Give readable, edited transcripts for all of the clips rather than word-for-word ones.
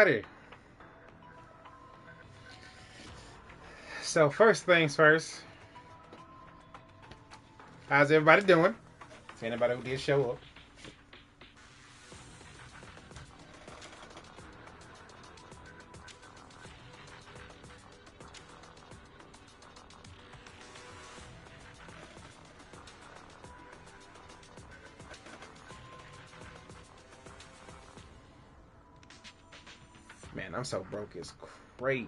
everybody. So first things first, how's everybody doing? To anybody who did show up. Man, I'm so broke, it's crazy.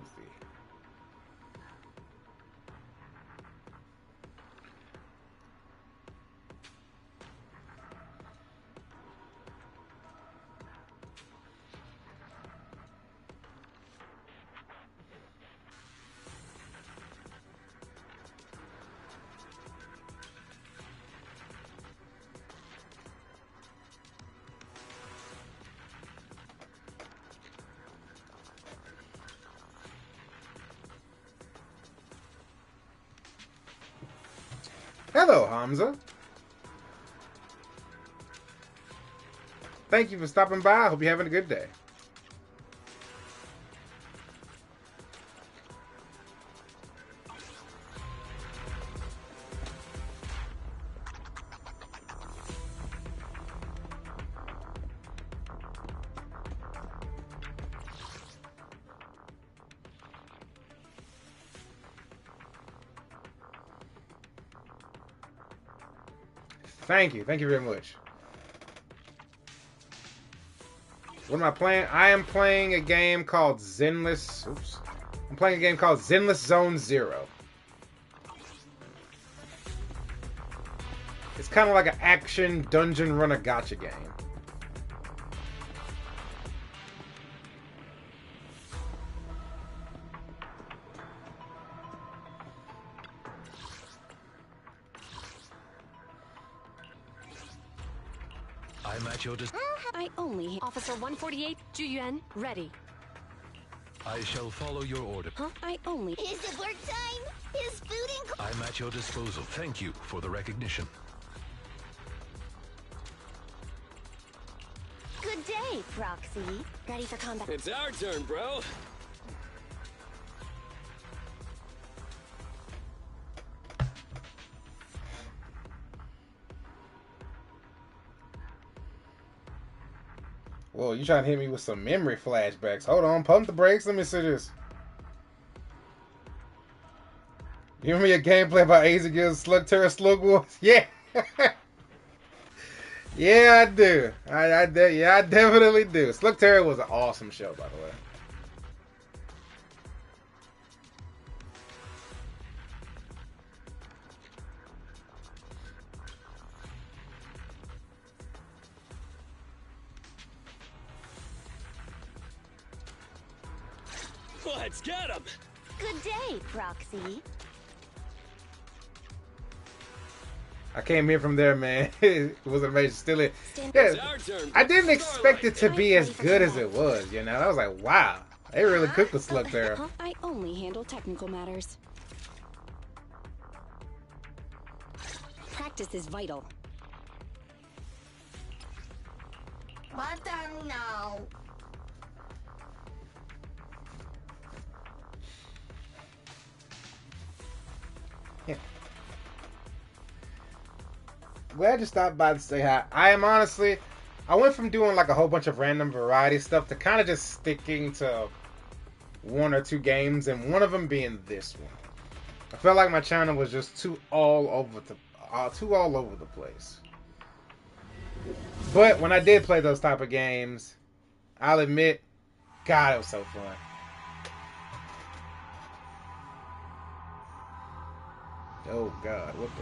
Hello, Hamza. Thank you for stopping by. I hope you're having a good day. Thank you. Thank you very much. What am I playing? I am playing a game called Zenless. Oops. I'm playing a game called Zenless Zone Zero. It's kind of like an action dungeon runner gacha game. I'm at your I only Officer 148, Juyuan, ready. I shall follow your order. I only Is it work time? Is food in... I'm at your disposal. Thank you for the recognition. Good day, Proxy. Ready for combat. It's our turn, bro. Whoa, you trying to hit me with some memory flashbacks. Hold on, pump the brakes. Let me see this. Give me a gameplay about Ace against Slug Terror Slug Wars? Yeah. Yeah, I do. I definitely do. Slug Terror was an awesome show, by the way. Let's get him. Good day, Proxy. I came here from there, man. It was amazing. Still, It's yeah. our turn. I didn't expect it to be as good as it was. You know, I was like, wow, they really cooked with Slug Terror. I only handle technical matters. Practice is vital. Button now. Glad you stopped by to say hi. I am honestly, I went from doing like a whole bunch of random variety stuff to kind of just sticking to one or two games, and one of them being this one. I felt like my channel was just too all over the place. But when I did play those type of games, I'll admit, God, it was so fun. Oh God, what the?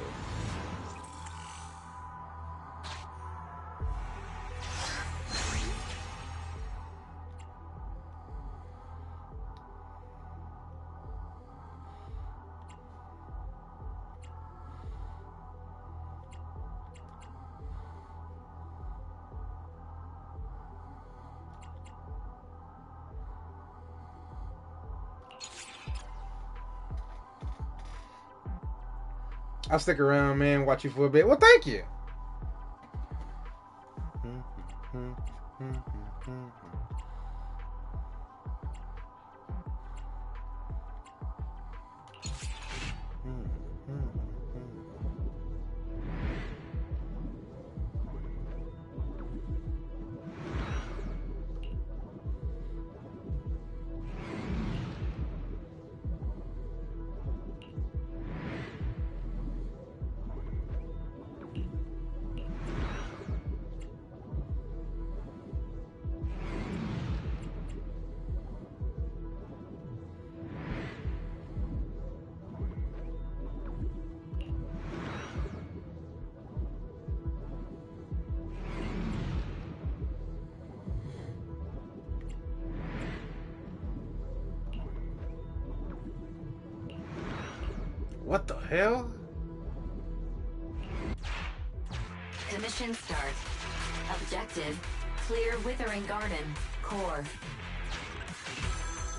I'll stick around, man. Watch you for a bit. Well, thank you. What the hell? Commission start. Objective, clear Withering Garden. Core.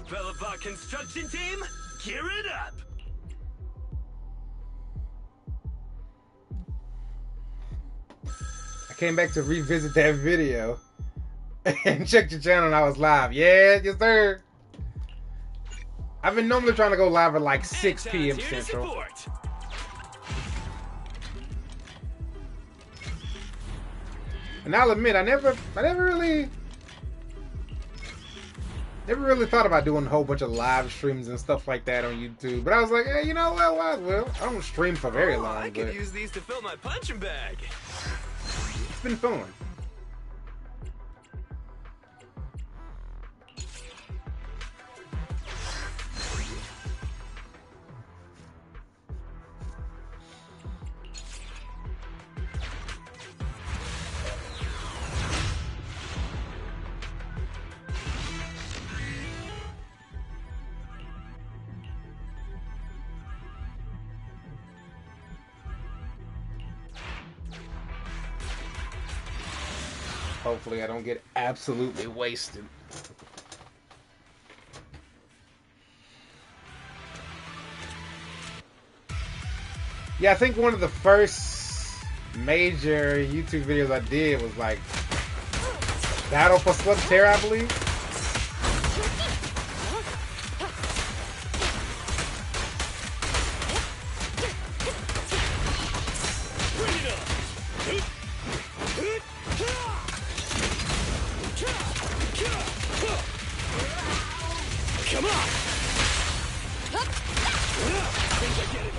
Bellabot construction team, gear it up! I came back to revisit that video and checked your channel and I was live. Yeah, yes sir. I've been normally trying to go live at like 6 p.m. Here to Central. support. And I'll admit, I never really thought about doing a whole bunch of live streams and stuff like that on YouTube. But I was like, hey, you know what? Well, I don't stream for very long, I could but use these to fill my punching bag. it's been fun. Hopefully I don't get absolutely wasted. Yeah, I think one of the first major YouTube videos I did was like Battle for Slug Terror, I believe. Bring it on! Come on! I think I get it.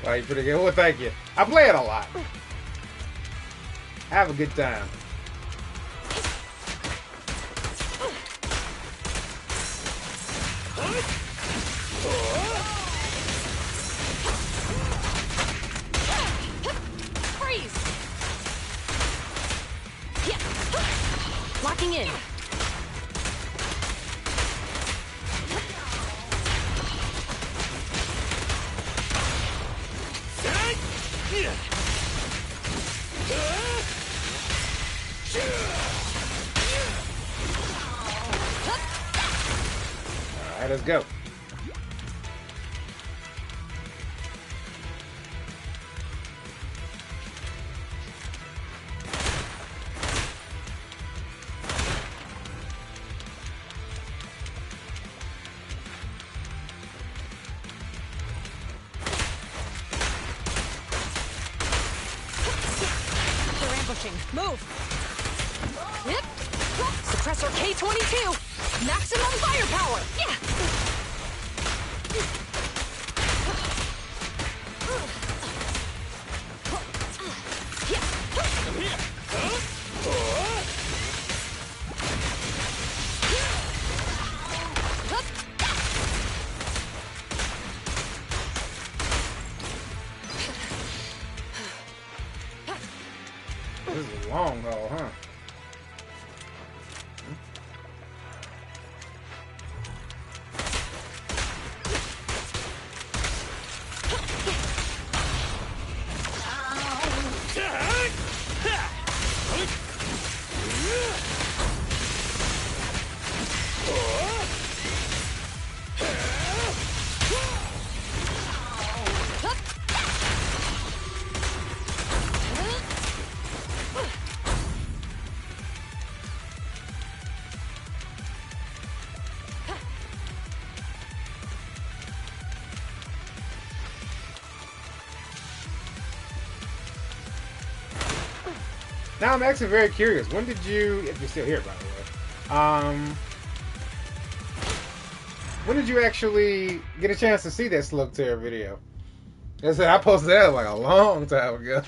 Wow, you're pretty good. Well, thank you. I play it a lot. Have a good time. Freeze! Yeah. Locking in. Alright, let's go. They're ambushing. Move! Yep. Suppressor K-22! Maximum firepower! Yeah! I'm here! This is a long haul, huh? Now I'm actually very curious. When did you, if you're still here, by the way, when did you actually get a chance to see that Slug Terror video? I posted that like a long time ago.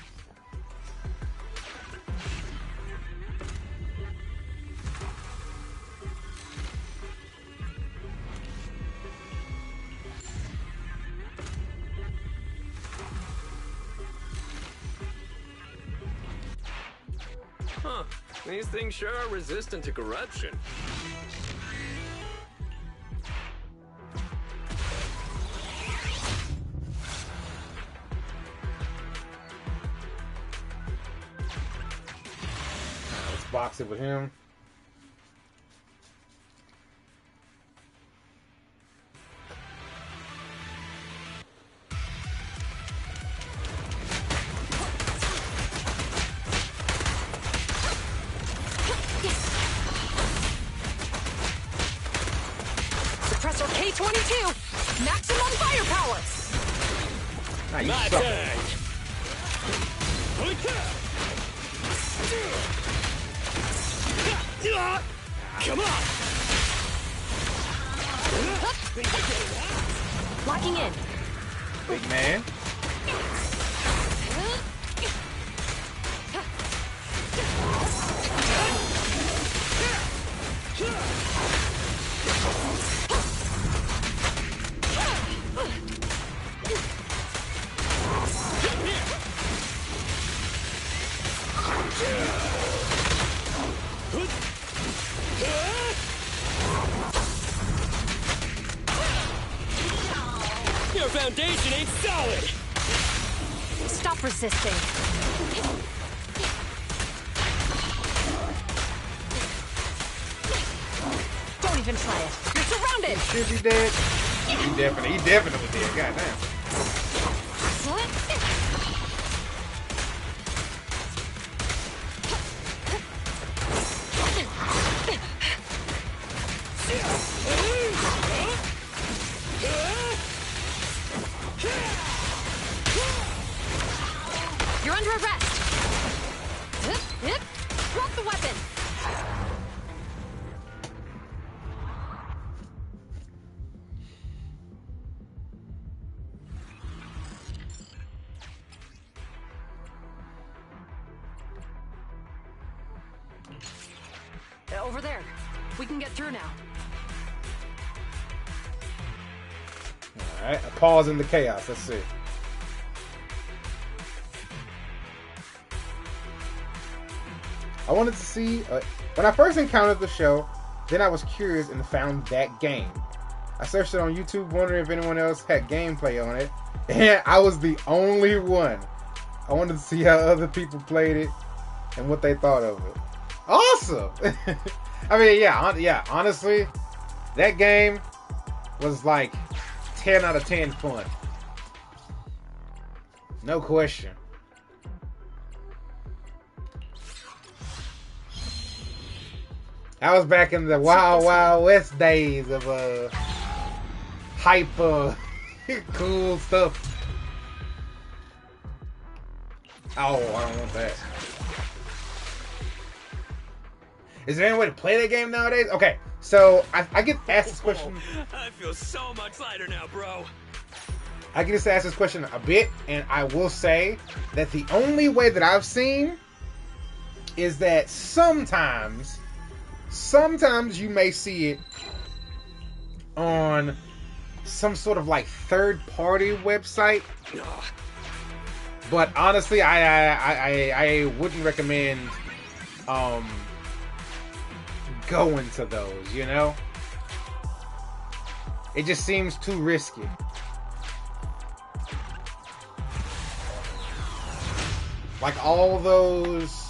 Huh. These things sure are resistant to corruption. Let's box it with him. Suppressor K-22. Maximum firepower. Nah, you My suck. turn. Come on. Locking in. Big man. Your foundation ain't solid. Stop resisting. Don't even try it. You're surrounded. Should be dead. He definitely did. Goddamn. You're under arrest. Drop the weapon. Over there. We can get through now. Alright, a pause in the chaos. Let's see. I wanted to see, when I first encountered the show, then I was curious and found that game. I searched it on YouTube wondering if anyone else had gameplay on it, and I was the only one. I wanted to see how other people played it and what they thought of it. Awesome! I mean, yeah, honestly, that game was like 10 out of 10 fun. No question. I was back in the Wild Wild West days of hyper cool stuff. Oh, I don't want that. Is there any way to play that game nowadays? Okay, so I get asked this question. I feel so much lighter now, bro. I get asked this question a bit, and I will say that the only way that I've seen is that sometimes you may see it on some sort of like third-party website. But honestly, I wouldn't recommend going to those, you know? It just seems too risky. Like all those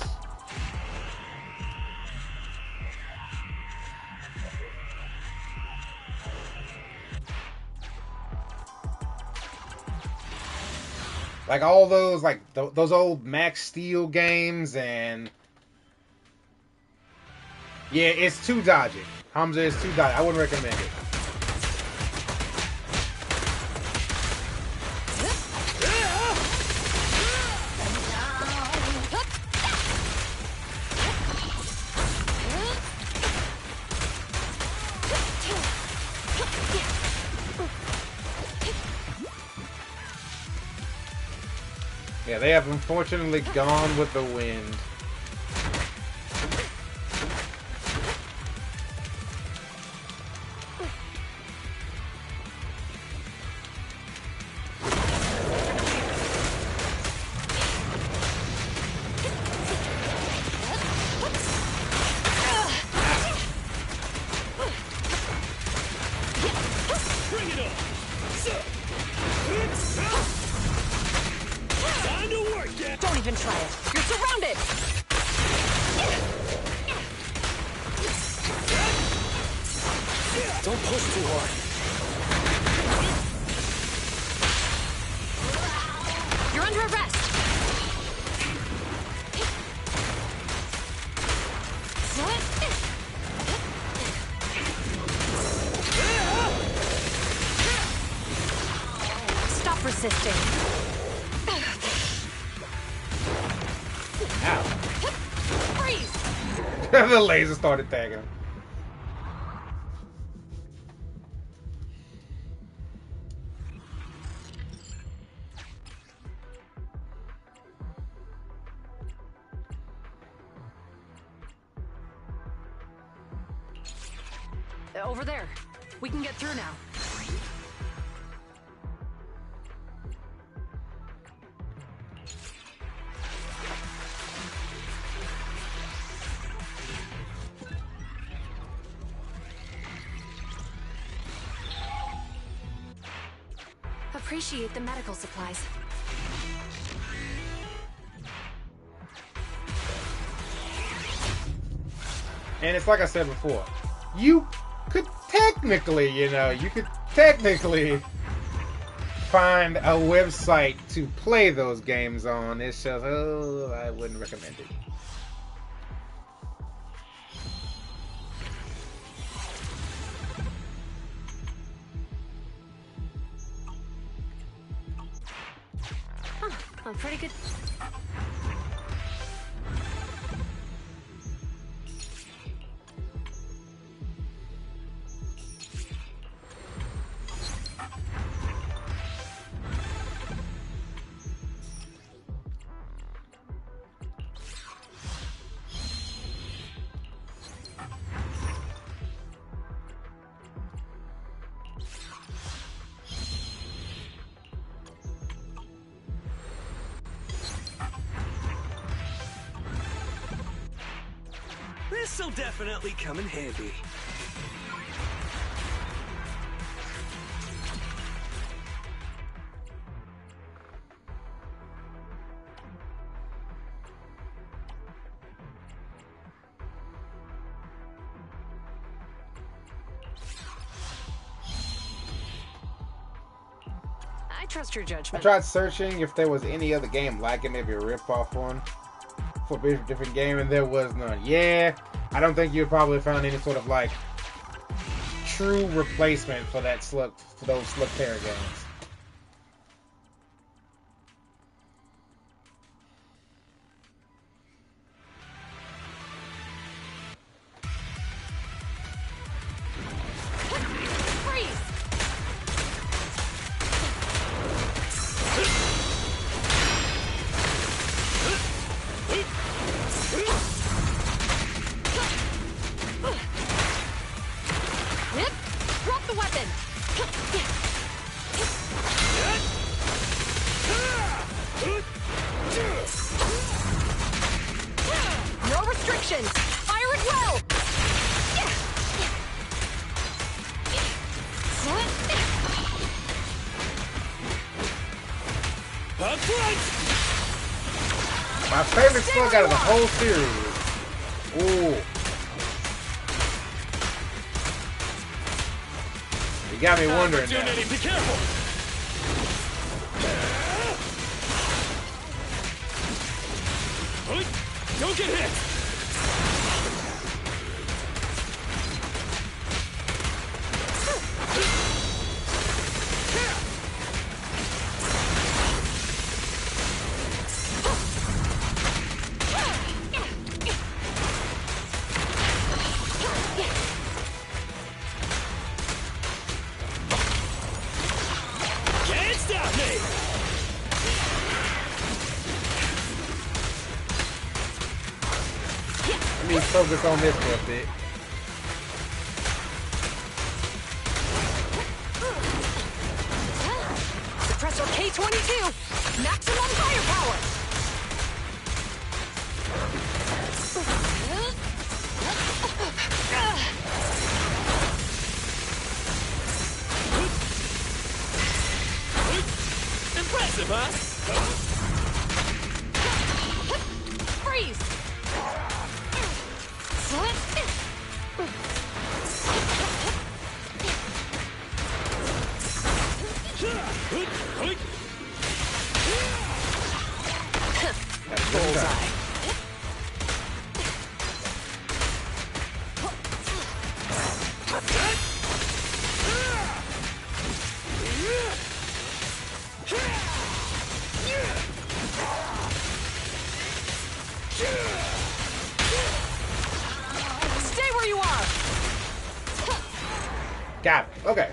those old Max Steel games, and yeah, it's too dodgy. Hamza is too dodgy. I wouldn't recommend it. Yeah, they have unfortunately gone with the wind. Don't push too hard. You're under arrest. Stop resisting. Ow. Freeze! The laser started tagging him. Over there. We can get through now. Appreciate the medical supplies. And it's like I said before, you could technically, you could technically find a website to play those games on. It's just, I wouldn't recommend it. I'm pretty good. This'll definitely come in handy. I trust your I judgment. tried searching if there was any other game like it, maybe a rip-off one for a different game, and there was none. Yeah, I don't think you probably found any sort of like true replacement for that for those Slugterra games. Freeze! Whip! Drop the weapon! No restrictions! Fire at will! Up front! My favorite slug out of the whole series. Ooh. You got me wondering now. Opportunity, be careful! Don't get hit! Can't stop me! Let me focus on this for a bit. Suppressor K-22! Maximum firepower! Impressive, huh? Freeze! Got it. Okay.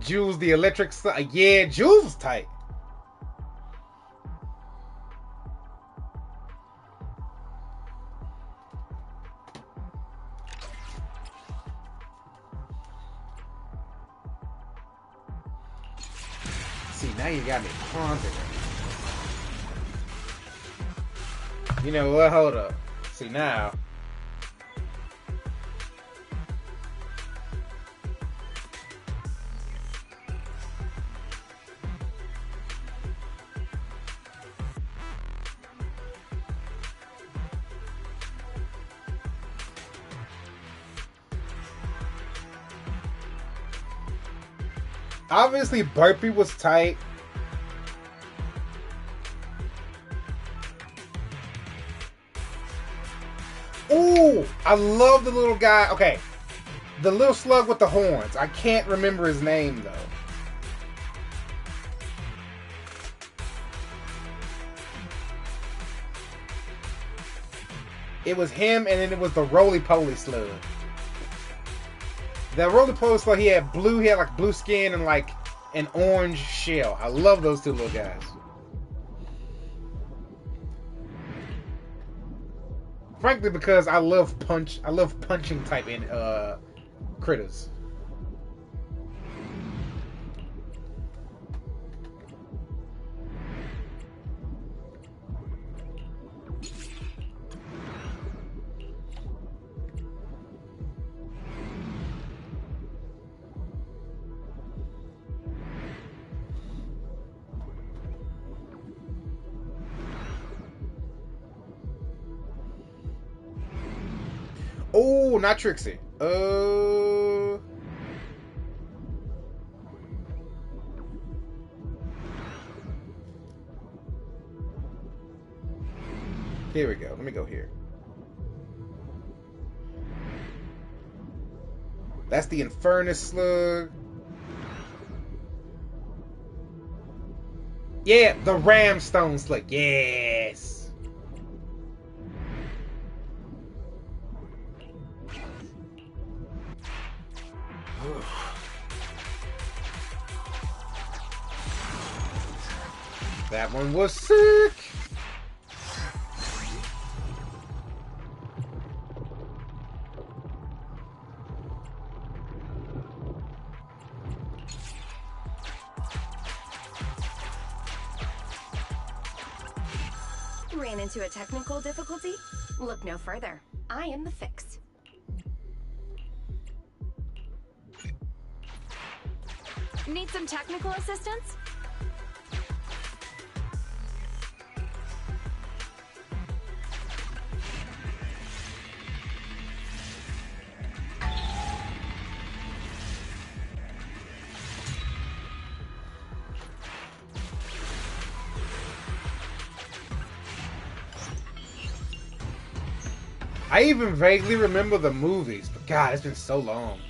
Jules the electric yeah, Jules was tight. See, now you got me pondering. You know what? Hold up. See, now. Obviously, Burpee was tight. Ooh, I love the little guy. Okay, the little slug with the horns. I can't remember his name, though. It was him, and then it was the roly-poly slug. The roly-poly slug, he had like blue skin and like an orange shell. I love those two little guys. Frankly, because I love punching type in critters. Oh, not Trixie. Here we go. Let me go here. That's the Infernus slug. Yeah, the Ramstone slug. Yes. That one was sick. Ran into a technical difficulty? Look no further. I am the fix. Need some technical assistance? I even vaguely remember the movies, but God, it's been so long.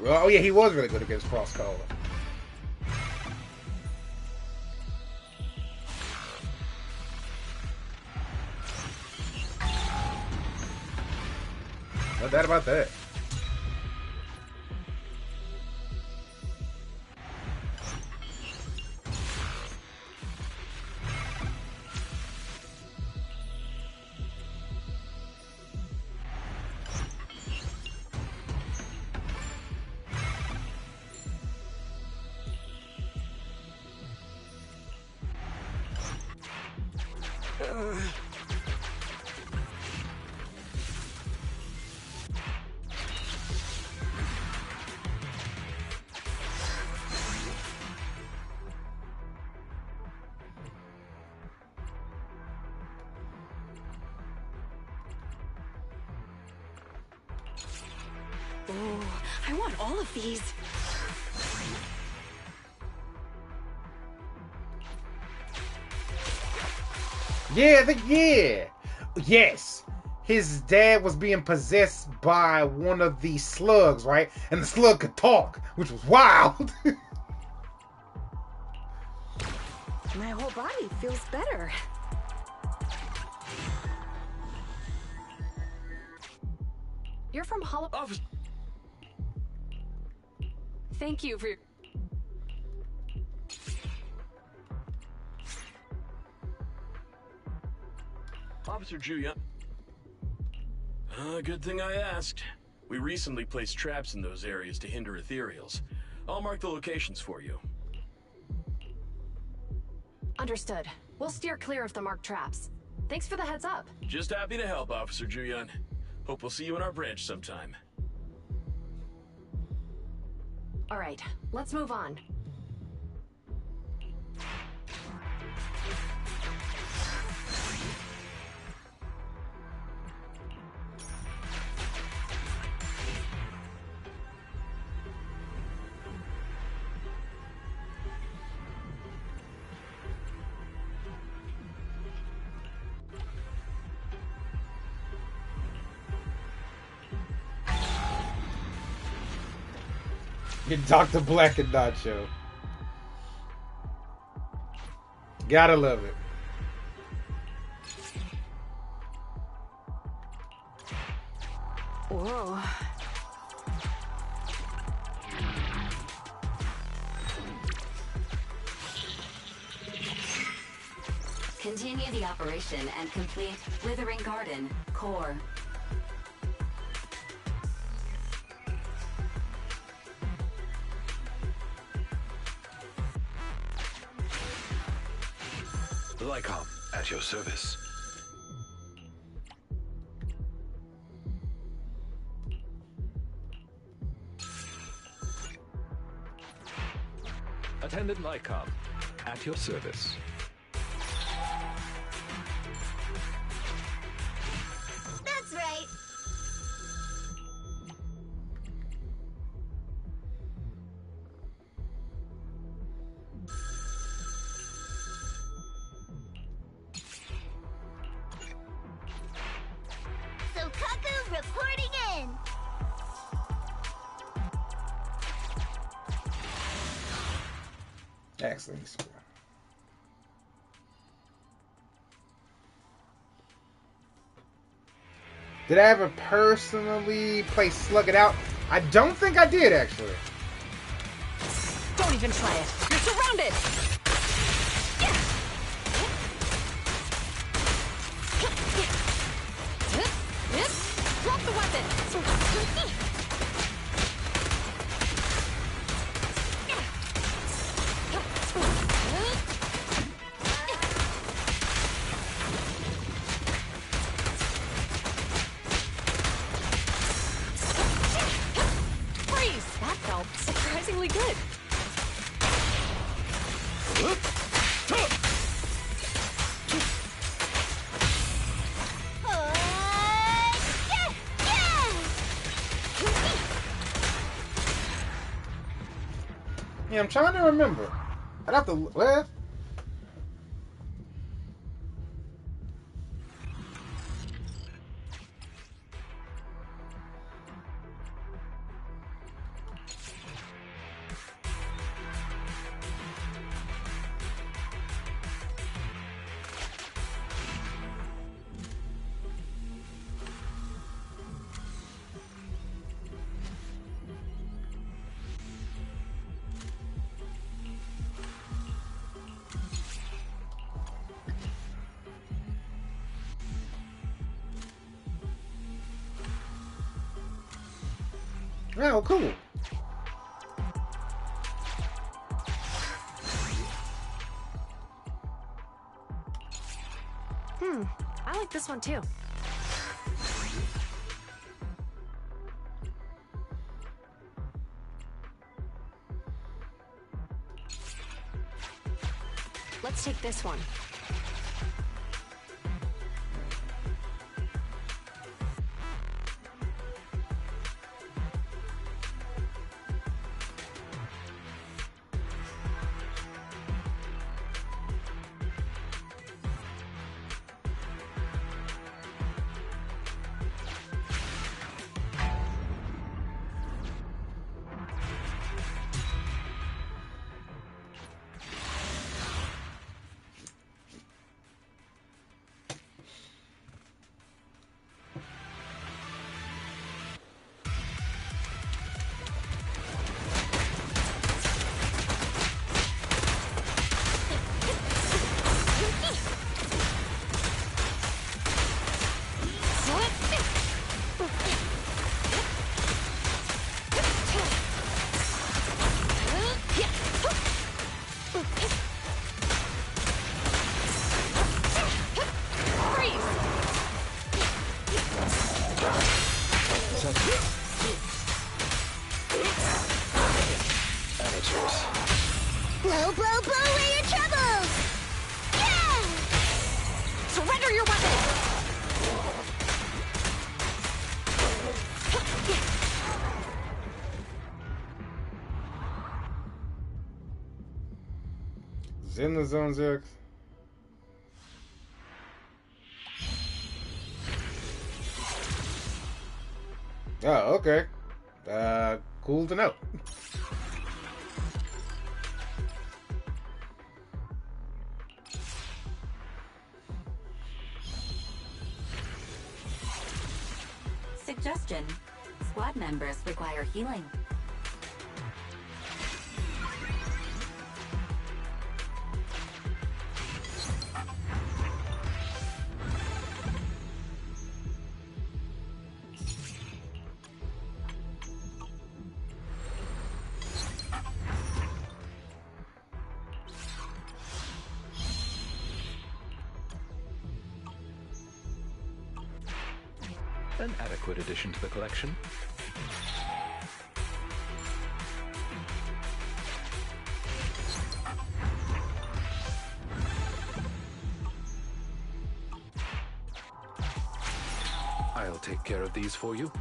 Oh yeah, he was really good against Frostcaller. No doubt about that. Oh, I want all of these. Yeah. Yes. His dad was being possessed by one of these slugs, right? And the slug could talk, which was wild. My whole body feels better. You're from Hollow. Officer, Thank you for your. Officer Julian. Good thing I asked. We recently placed traps in those areas to hinder ethereals. I'll mark the locations for you. Understood. We'll steer clear of the marked traps. Thanks for the heads up. Just happy to help, Officer Julian. Hope we'll see you in our branch sometime. All right, let's move on. Get Dr. Black and Nacho. Gotta love it. Whoa. Continue the operation and complete Withering Garden core. Lycom, at your service. Attendant Lycom, at your service. That's right. So Kaku reporting in. Excellent score. Did I ever personally play Slug It Out? I don't think I did, actually. Don't even try it. You're surrounded. Drop the weapon. Freeze. That felt surprisingly good. Yeah, I'm trying to remember. I'd have to. What? Oh, cool. I like this one too. Let's take this one. service. Blow, blow, blow away your troubles! Yeah! Surrender your weapon! Zenless Zone 6. Oh, okay. Cool to know. Suggestion. Squad members require healing. An adequate addition to the collection. I'll take care of these for you.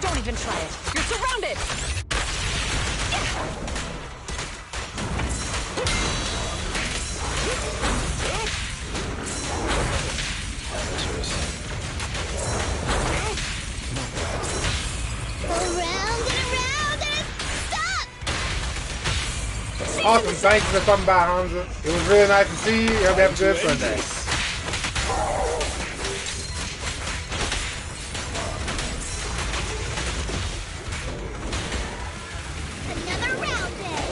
Don't even try it. You're surrounded! Around and stop! Awesome. Thank you for coming by, Hamza. It was really nice to see you. Hope you have a good Sunday. Another round then!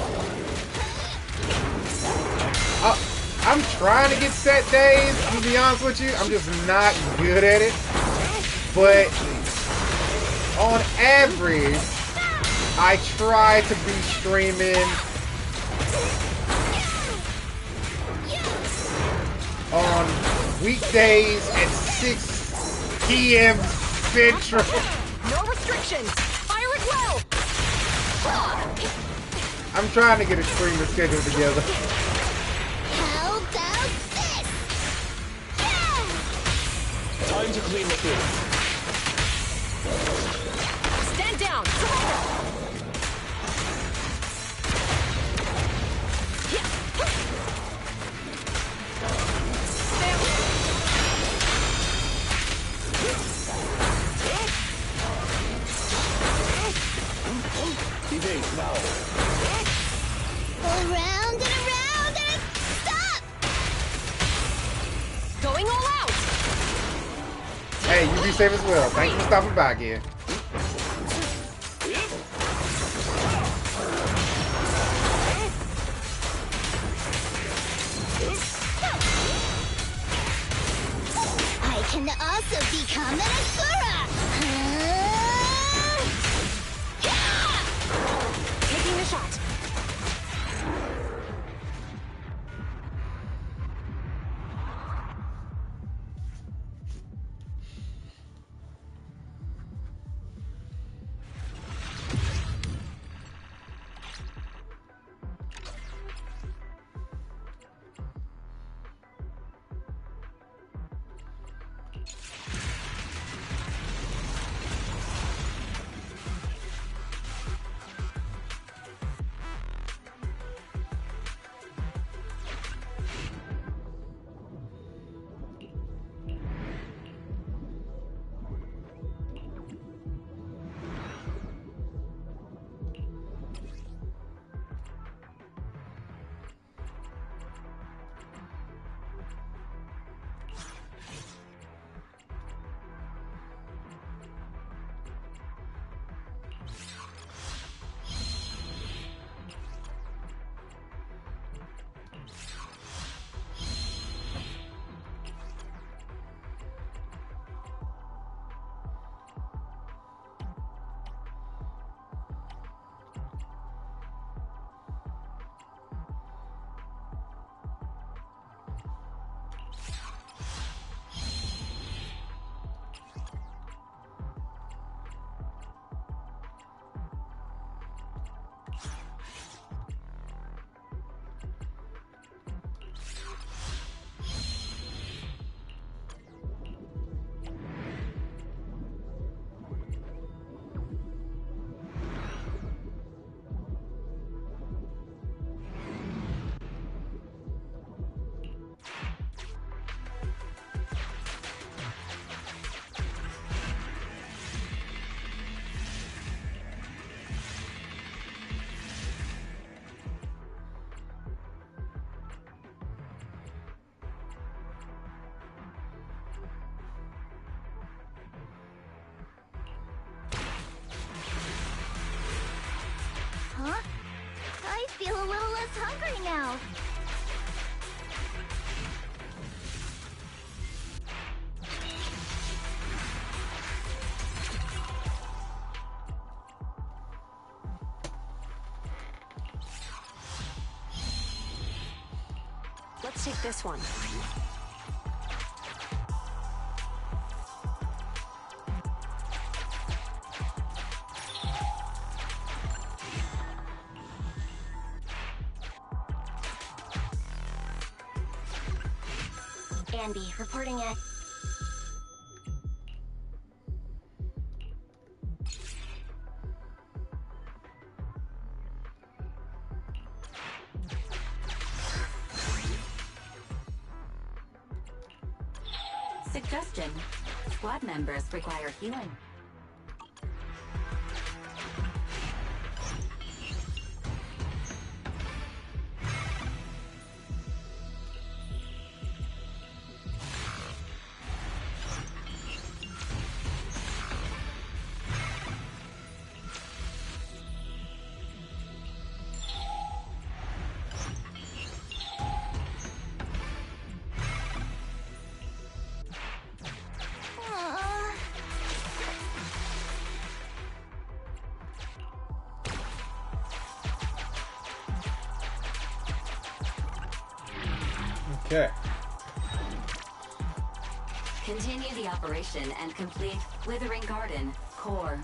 I'm trying to get set days. I'm gonna be honest with you. I'm just not good at it. But on average, I try to be streaming on weekdays at 6 p.m. Central. No restrictions! Fire at will! I'm trying to get a streaming schedule together. How about this? Yeah! Time to clean the field. Stand down! Surrender! Evade now. Around and stop! Going all out! Hey, you be safe as well. Thanks for stopping by again. I can also become an Asura! Taking the shot. Let's take this one. Andy, reporting it. Suggestion. Squad members require healing. Aw. Okay. Continue the operation and complete Withering Garden core.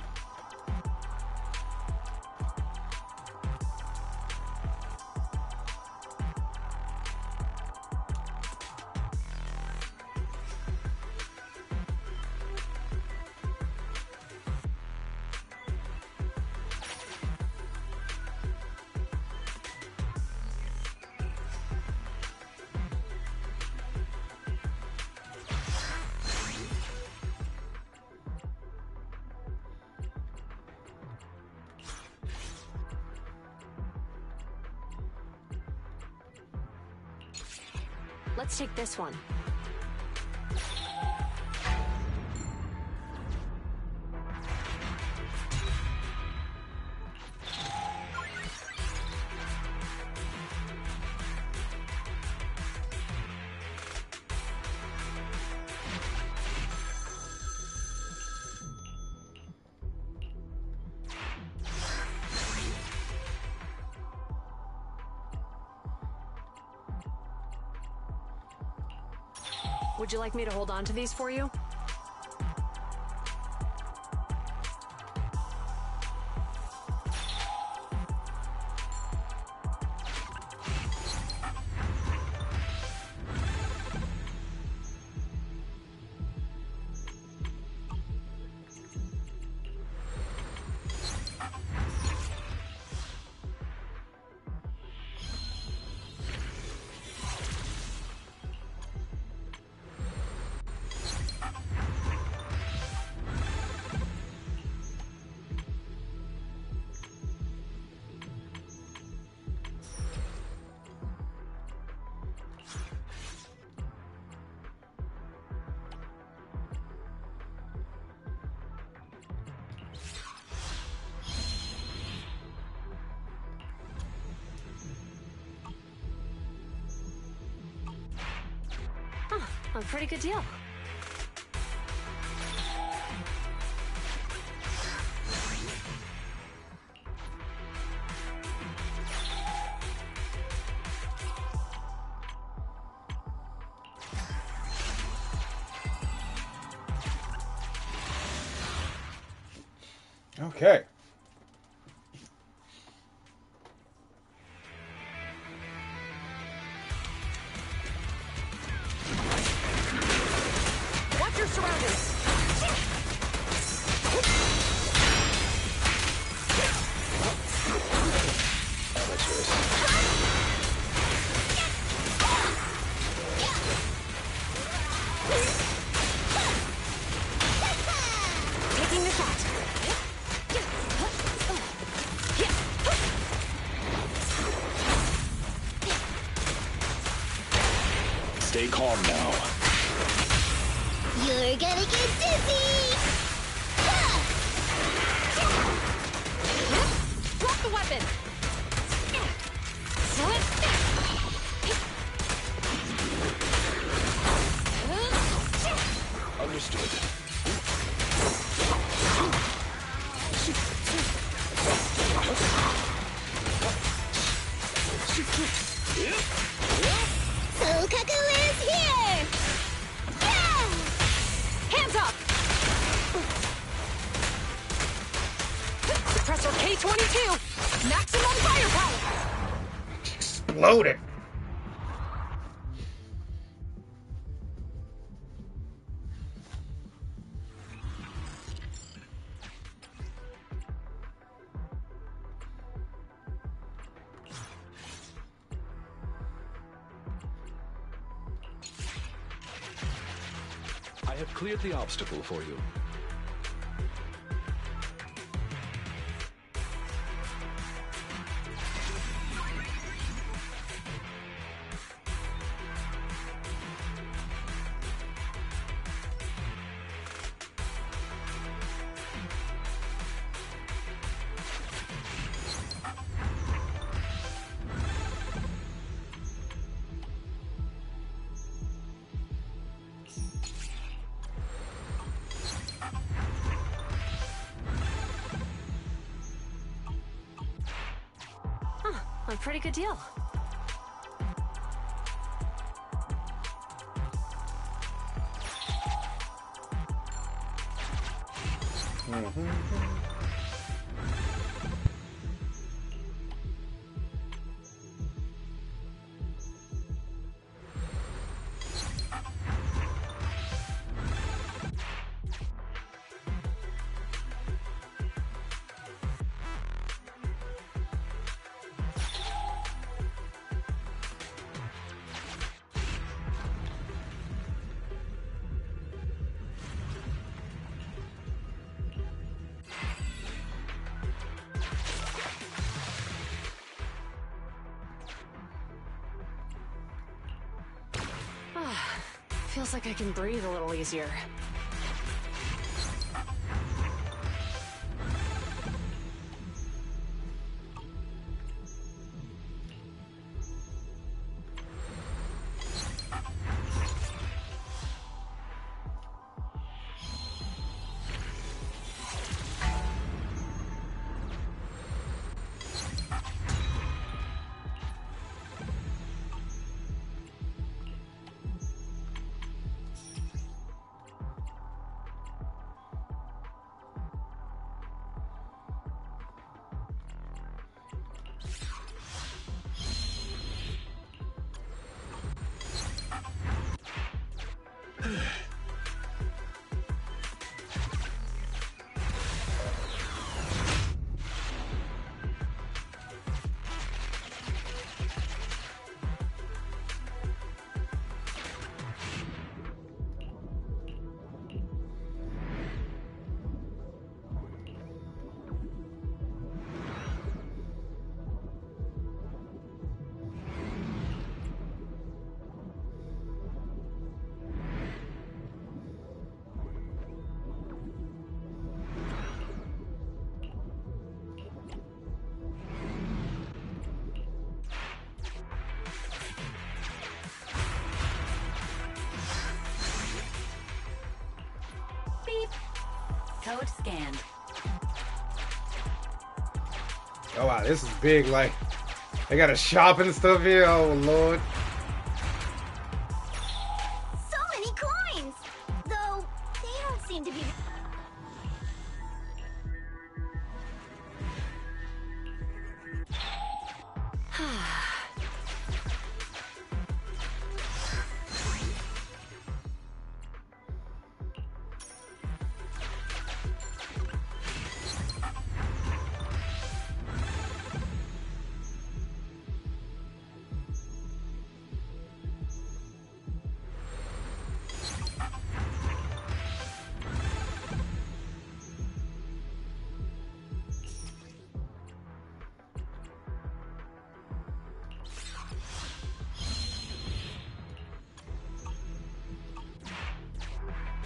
Let's take this one. Would you like me to hold on to these for you? A pretty good deal. Okay. Watch your surroundings. Taking the shot. Stay calm now. You're gonna get dizzy! Drop the weapon. Understood. So 2. Maximum firepower. Exploded. I have cleared the obstacle for you. A pretty good deal. Feels like I can breathe a little easier. Code scanned. Oh wow, this is big. Like, they got a shop and stuff here. Oh lord. So many coins! Though, they don't seem to be...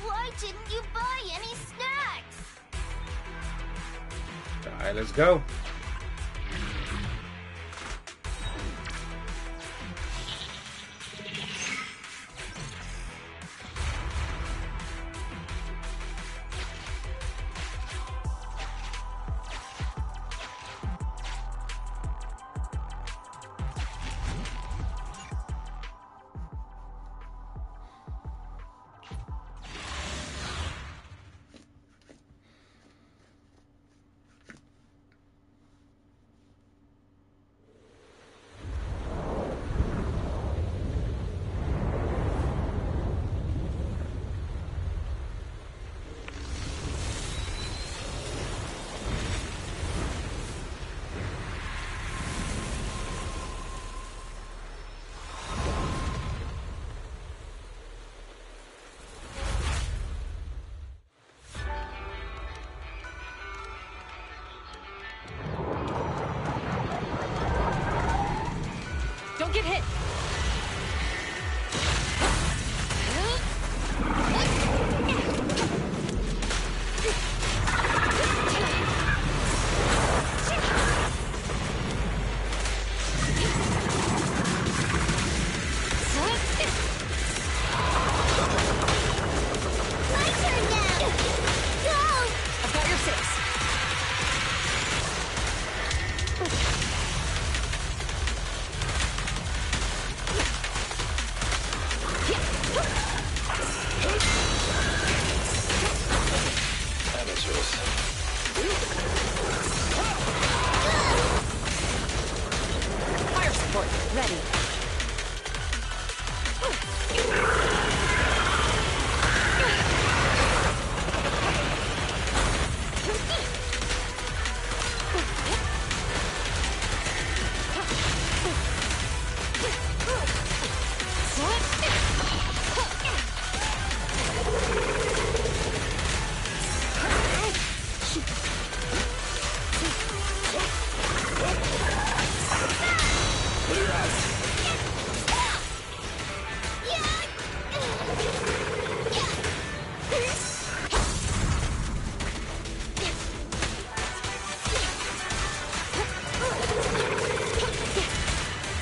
Why didn't you buy any snacks? Alright, let's go.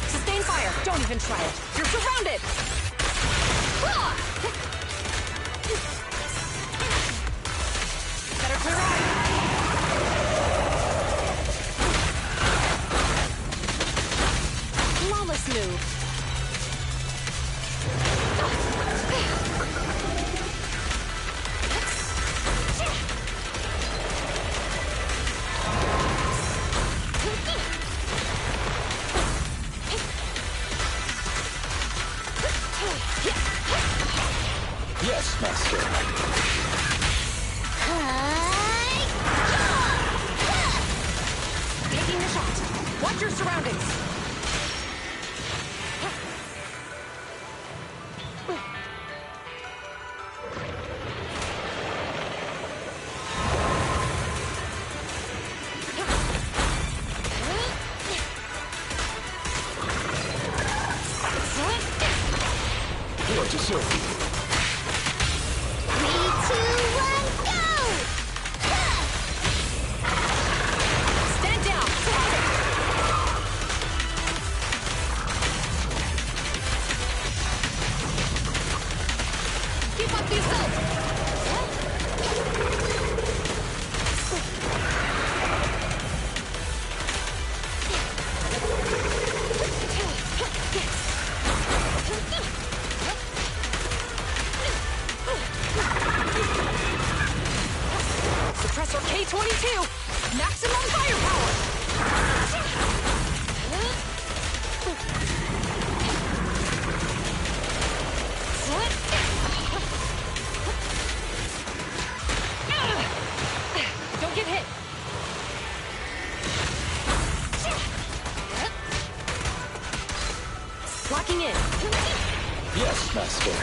Sustain fire. Don't even try it. You're surrounded. Better clear out. Flawless move. Yes, master. Taking the shot. Watch your surroundings. Here to serve you. 3, 2, 1, go! Stand down. Keep up the assault. Suppressor K-22. Maximum firepower. Don't get hit. Locking in. Yes, master.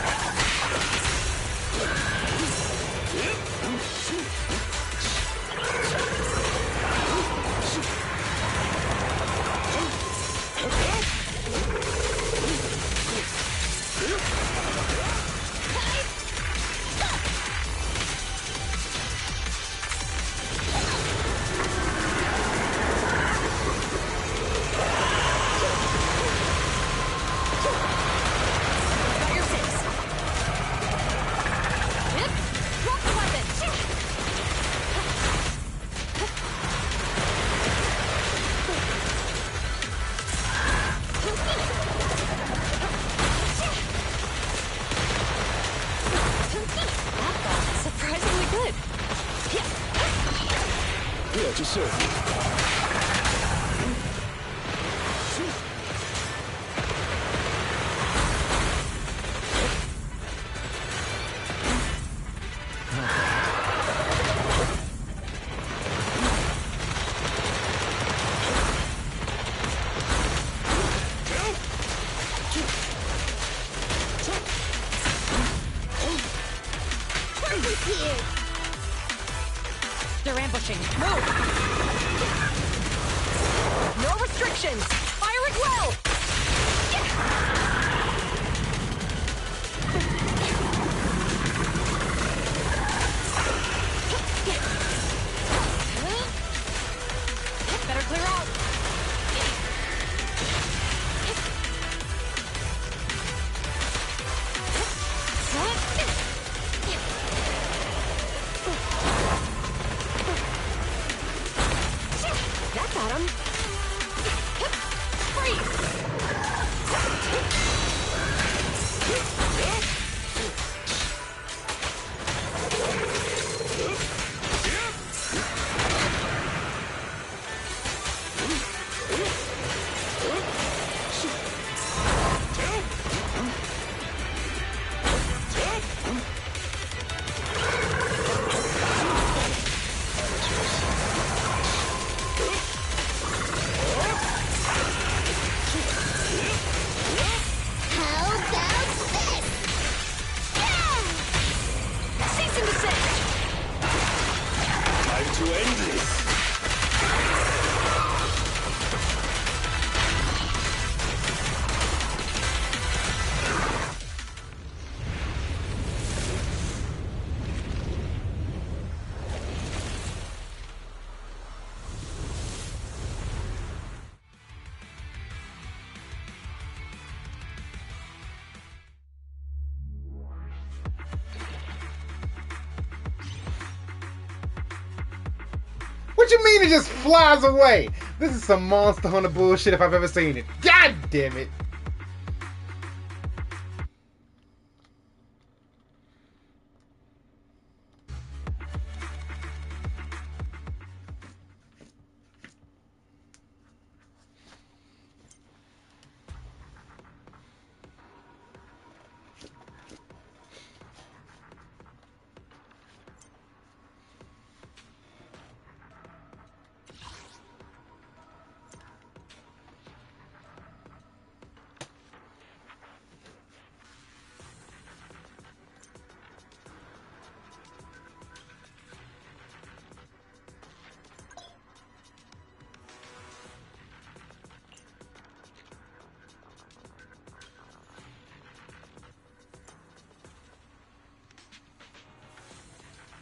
Got your six. Yep. Drop the weapon. That felt surprisingly good. Here to serve you. Perfect here! They're ambushing. Move! No restrictions! Fire it well! Better clear out! That got him! Freeze! What you mean it just flies away? This is some Monster Hunter bullshit if I've ever seen it. God damn it.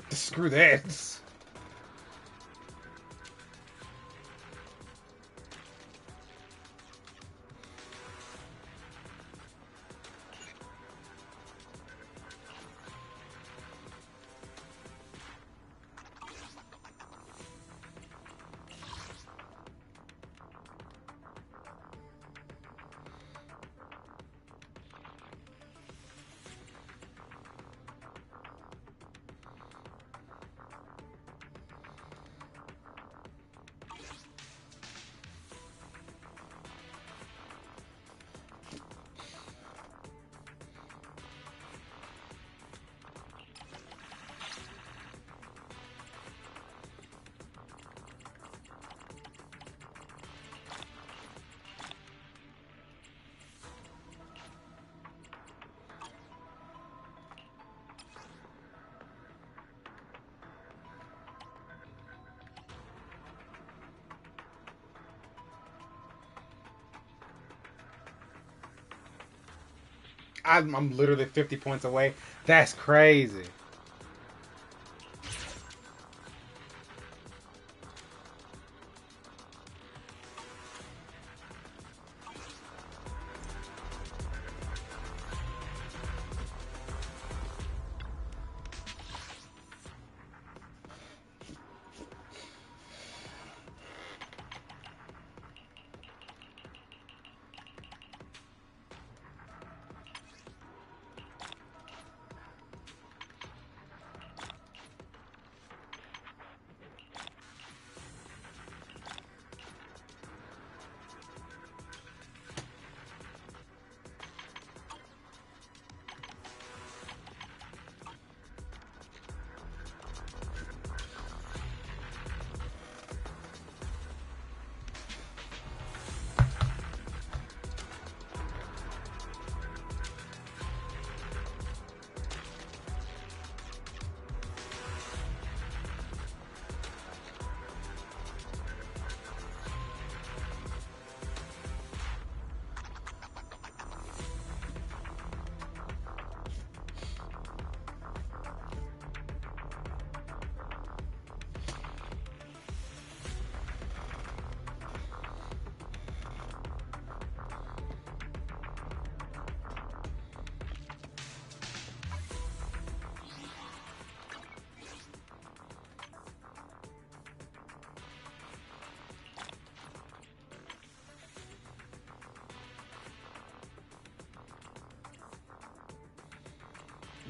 Screw that. I'm literally 50 points away. That's crazy.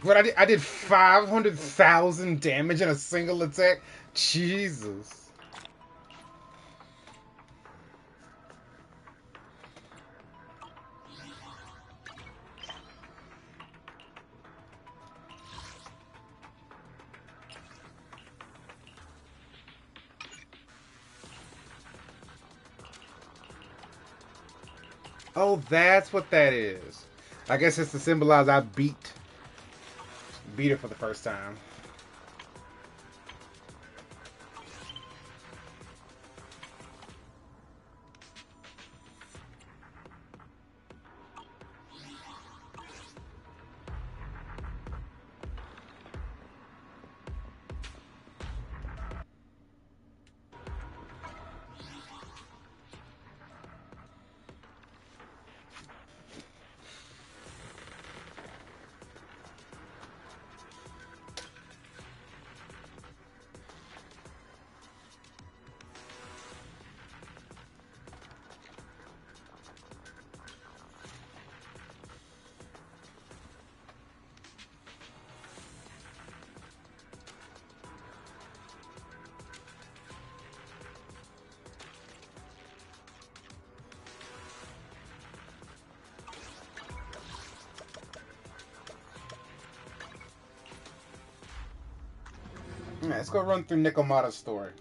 But I did 500,000 damage in a single attack? Jesus. Oh, that's what that is. I guess it's to symbolize I beat her for the first time. Alright, let's go run through Nikomata's story.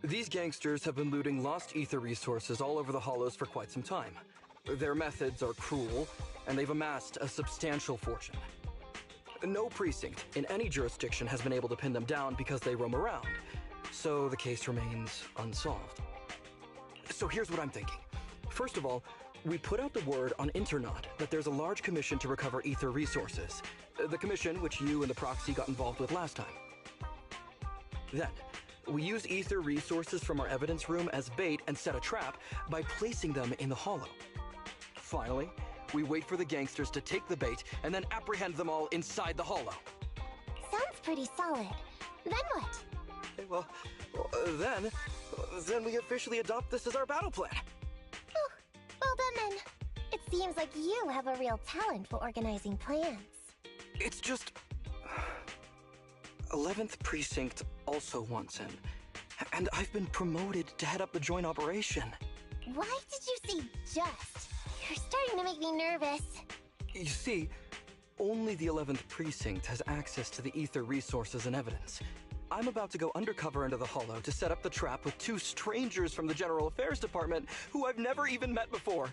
These gangsters have been looting lost ether resources all over the Hollows for quite some time. Their methods are cruel, and they've amassed a substantial fortune. No precinct in any jurisdiction has been able to pin them down because they roam around, so the case remains unsolved. So here's what I'm thinking. First of all, we put out the word on Internaut that there's a large commission to recover ether resources. The commission which you and the proxy got involved with last time. Then, we use ether resources from our evidence room as bait and set a trap by placing them in the Hollow. Finally, we wait for the gangsters to take the bait and then apprehend them all inside the Hollow. Sounds pretty solid. Then what? Then we officially adopt this as our battle plan. Oh, well done then. It seems like you have a real talent for organizing plans. It's just... 11th Precinct also wants in, and I've been promoted to head up the joint operation. Why did you say just? You're starting to make me nervous. You see, only the 11th Precinct has access to the ether resources and evidence. I'm about to go undercover into the Hollow to set up the trap with two strangers from the General Affairs Department who I've never even met before.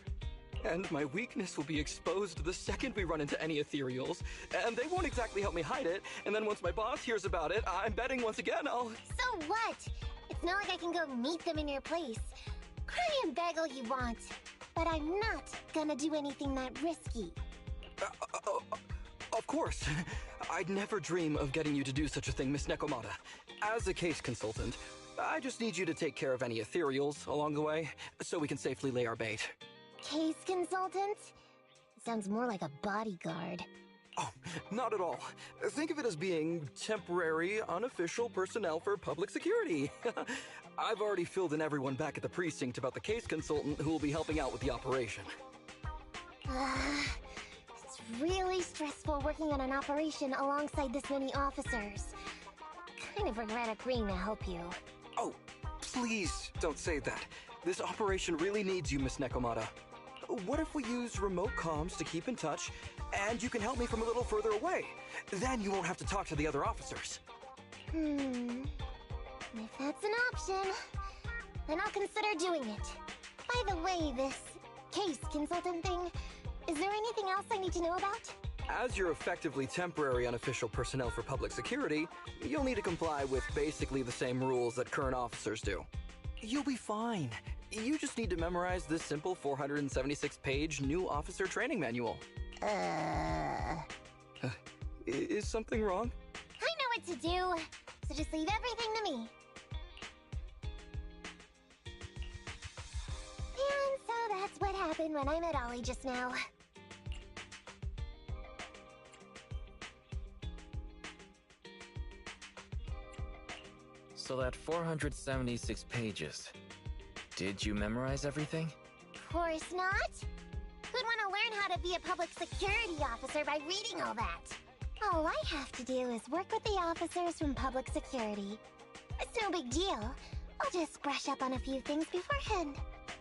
And my weakness will be exposed the second we run into any ethereals, and they won't exactly help me hide it, and then once my boss hears about it, I'm betting once again I'll... So what? It's not like I can go meet them in your place. Cry and beg all you want, but I'm not gonna do anything that risky. Of course. I'd never dream of getting you to do such a thing, Miss Nekomata. As a case consultant, I just need you to take care of any ethereals along the way, so we can safely lay our bait. Case consultant? Sounds more like a bodyguard. Oh, not at all. Think of it as being temporary, unofficial personnel for public security. I've already filled in everyone back at the precinct about the case consultant who will be helping out with the operation. It's really stressful working on an operation alongside this many officers. Kind of regret agreeing to help you. Oh, please don't say that. This operation really needs you, Miss Nekomata. What if we use remote comms to keep in touch, and you can help me from a little further away? Then you won't have to talk to the other officers. If that's an option, then I'll consider doing it. By the way, this case consultant thing, is there anything else I need to know about? As you're effectively temporary unofficial personnel for public security, you'll need to comply with basically the same rules that current officers do. You'll be fine. You just need to memorize this simple 476-page new officer training manual. Is something wrong? I know what to do, so just leave everything to me. And so that's what happened when I met Ollie just now. So that 476 pages. Did you memorize everything? Of course not. Who'd want to learn how to be a public security officer by reading all that? All I have to do is work with the officers from public security. It's no big deal. I'll just brush up on a few things beforehand.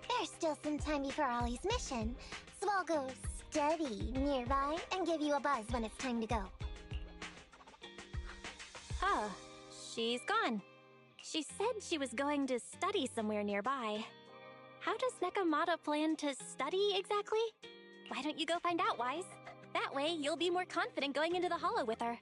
There's still some time before Ollie's mission, so I'll go study nearby and give you a buzz when it's time to go. Oh, she's gone. She said she was going to study somewhere nearby. How does Nekomata plan to study exactly? Why don't you go find out, Wise? That way, you'll be more confident going into the Hollow with her.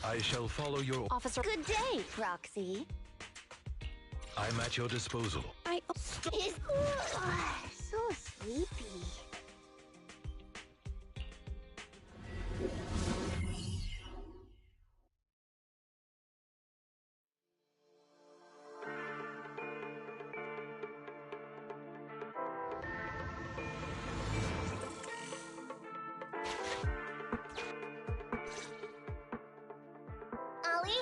I shall follow your... Officer. Good day, Proxy. I'm at your disposal. So sleepy. Ollie,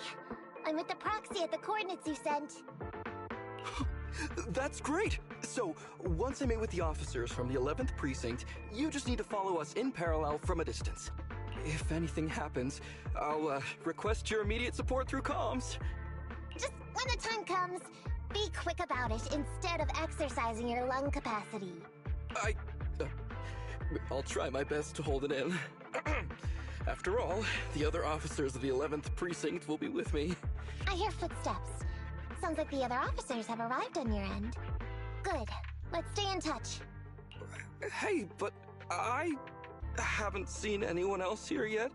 I'm with the proxy at the coordinates you sent. That's great! So, once I'm in with the officers from the 11th Precinct, you just need to follow us in parallel from a distance. If anything happens, I'll request your immediate support through comms. Just when the time comes, be quick about it instead of exercising your lung capacity. I'll try my best to hold it in. After all, the other officers of the 11th Precinct will be with me. I hear footsteps. Sounds like the other officers have arrived on your end. Good. Let's stay in touch. Hey, but I haven't seen anyone else here yet.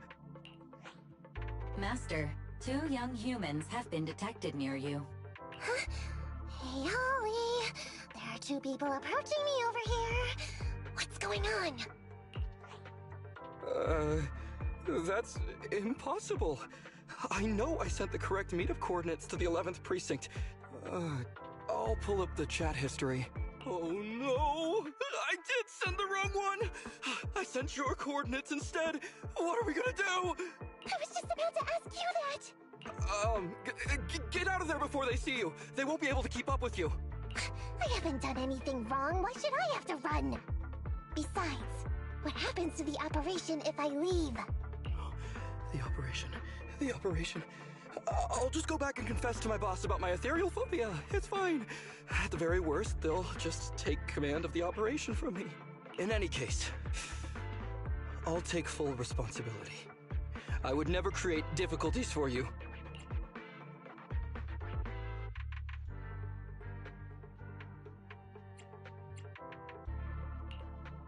Master, 2 young humans have been detected near you. Huh? Hey, Ollie. There are 2 people approaching me over here. What's going on? That's impossible. I know I sent the correct meetup coordinates to the 11th Precinct. I'll pull up the chat history. Oh no! I did send the wrong one! I sent your coordinates instead! What are we gonna do? I was just about to ask you that! Get out of there before they see you! They won't be able to keep up with you! I haven't done anything wrong. Why should I have to run? Besides, what happens to the operation if I leave? The operation. I'll just go back and confess to my boss about my ethereal phobia. It's fine. At the very worst, they'll just take command of the operation from me. In any case, I'll take full responsibility. I would never create difficulties for you.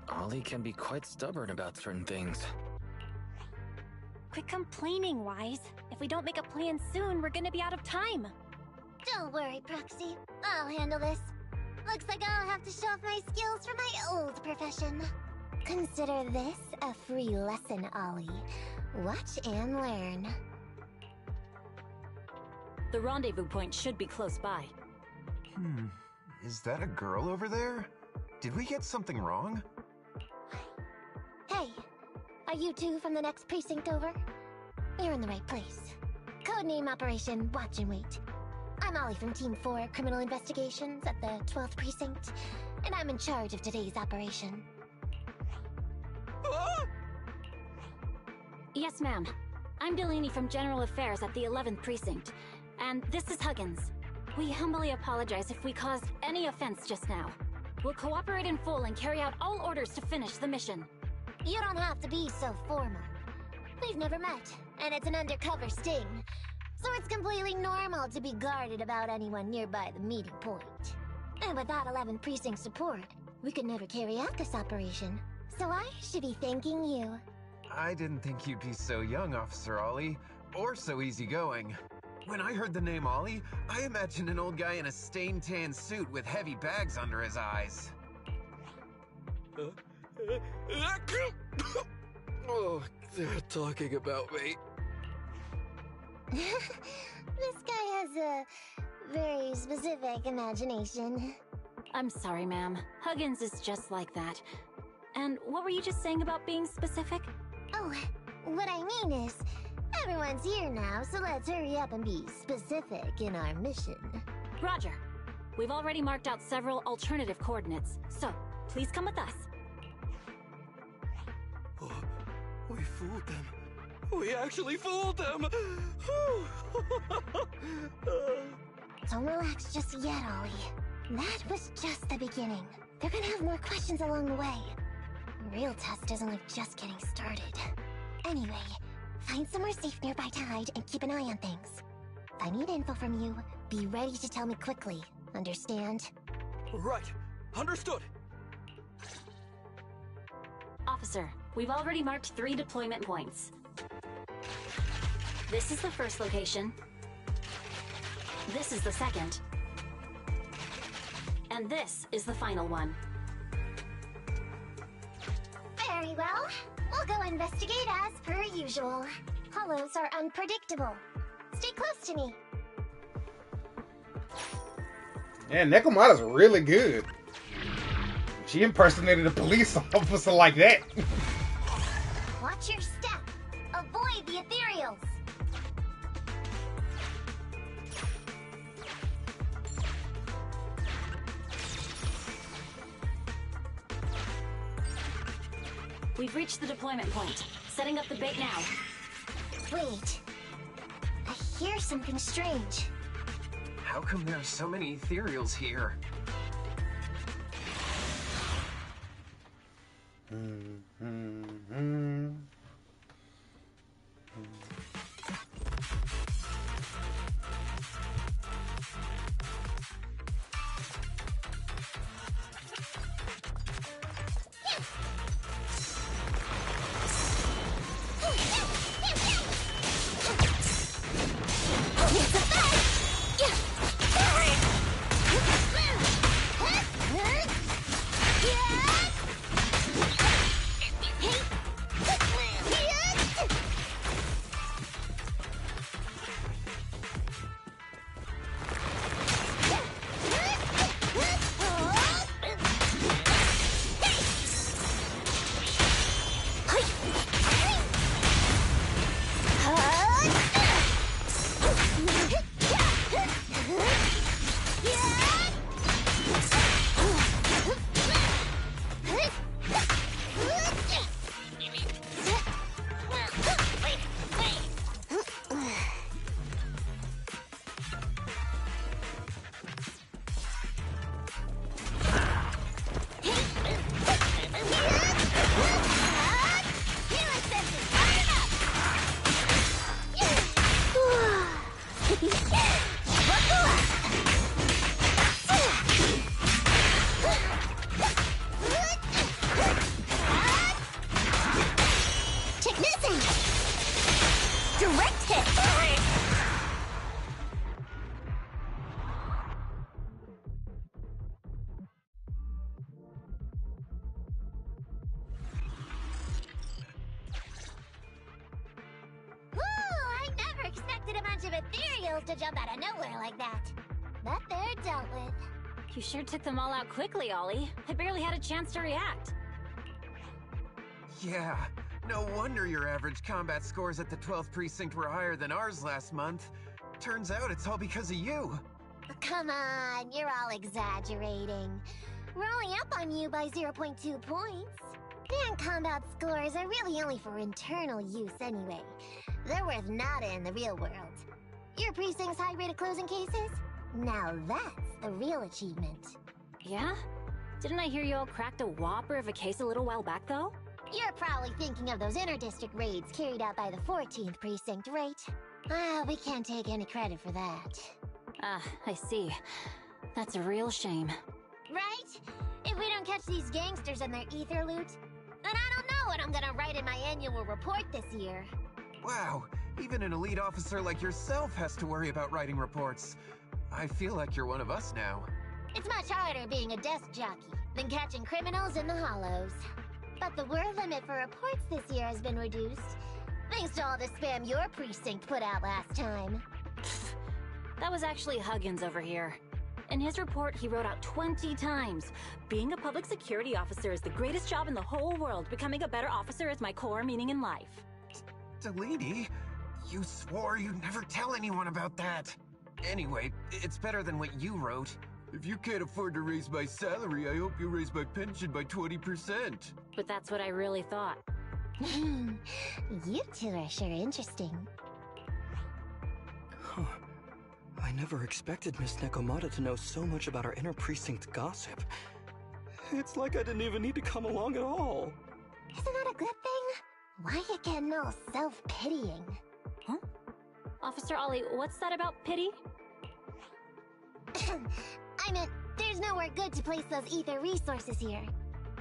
Ollie can be quite stubborn about certain things. Quit complaining, Wise. If we don't make a plan soon, we're gonna be out of time. Don't worry, Proxy. I'll handle this. Looks like I'll have to show off my skills from my old profession. Consider this a free lesson, Ollie. Watch and learn. The rendezvous point should be close by. Is that a girl over there? Did we get something wrong? Hey, are you 2 from the next precinct over? You're in the right place. Codename Operation Watch and Wait. I'm Ollie from Team 4 Criminal Investigations at the 12th Precinct, and I'm in charge of today's operation. Yes, ma'am. I'm Delaney from General Affairs at the 11th Precinct, and this is Huggins. We humbly apologize if we caused any offense just now. We'll cooperate in full and carry out all orders to finish the mission. You don't have to be so formal. We've never met, and it's an undercover sting. So it's completely normal to be guarded about anyone nearby the meeting point. And without 11th Precinct support, we could never carry out this operation. So I should be thanking you. I didn't think you'd be so young, Officer Ollie, or so easygoing. When I heard the name Ollie, I imagined an old guy in a stained tan suit with heavy bags under his eyes. Oh, they're talking about me. This guy has a very specific imagination. I'm sorry, ma'am. Huggins is just like that. And what were you just saying about being specific? Oh, what I mean is, everyone's here now, so let's hurry up and be specific in our mission. Roger. We've already marked out several alternative coordinates, so please come with us. Oh, we fooled them. We actually fooled them! Don't relax just yet, Ollie. That was just the beginning. They're gonna have more questions along the way. The real test isn't like just getting started. Anyway, find somewhere safe nearby to hide and keep an eye on things. If I need info from you, be ready to tell me quickly. Understand? Right. Understood. Officer, we've already marked 3 deployment points. This is the first location. This is the second. And this is the final one. Very well. We'll go investigate as per usual. Hollows are unpredictable. Stay close to me. Yeah, Nekomata's really good. She impersonated a police officer like that. Watch your step. Avoid the ethereals. We've reached the deployment point. Setting up the bait now. Wait. I hear something strange. How come there are so many ethereals here? To jump out of nowhere like that. But they're dealt with. You sure took them all out quickly, Ollie. I barely had a chance to react. Yeah, no wonder your average combat scores at the 12th precinct were higher than ours last month. Turns out it's all because of you. Come on, you're all exaggerating. We're only up on you by 0.2 points. And combat scores are really only for internal use anyway. They're worth nada in the real world. Your precinct's high rate of closing cases? Now that's the real achievement. Yeah? Didn't I hear you all cracked a whopper of a case a little while back, though? You're probably thinking of those inter-district raids carried out by the 14th precinct, right? We can't take any credit for that. Ah, I see. That's a real shame. Right? If we don't catch these gangsters and their ether loot, then I don't know what I'm gonna write in my annual report this year. Wow, even an elite officer like yourself has to worry about writing reports. I feel like you're one of us now. It's much harder being a desk jockey than catching criminals in the hollows. But the word limit for reports this year has been reduced, thanks to all the spam your precinct put out last time. That was actually Huggins over here. In his report, he wrote out 20 times. Being a public security officer is the greatest job in the whole world. Becoming a better officer is my core meaning in life. Delaney, you swore you'd never tell anyone about that. Anyway, it's better than what you wrote. If you can't afford to raise my salary, I hope you raise my pension by 20%. But that's what I really thought. You two are sure interesting. Huh. I never expected Miss Nekomata to know so much about our inter-precinct gossip. It's like I didn't even need to come along at all. Isn't that a good thing? Why you getting all self-pitying? Huh? Officer Ollie, what's that about pity? I meant, there's nowhere good to place those ether resources here.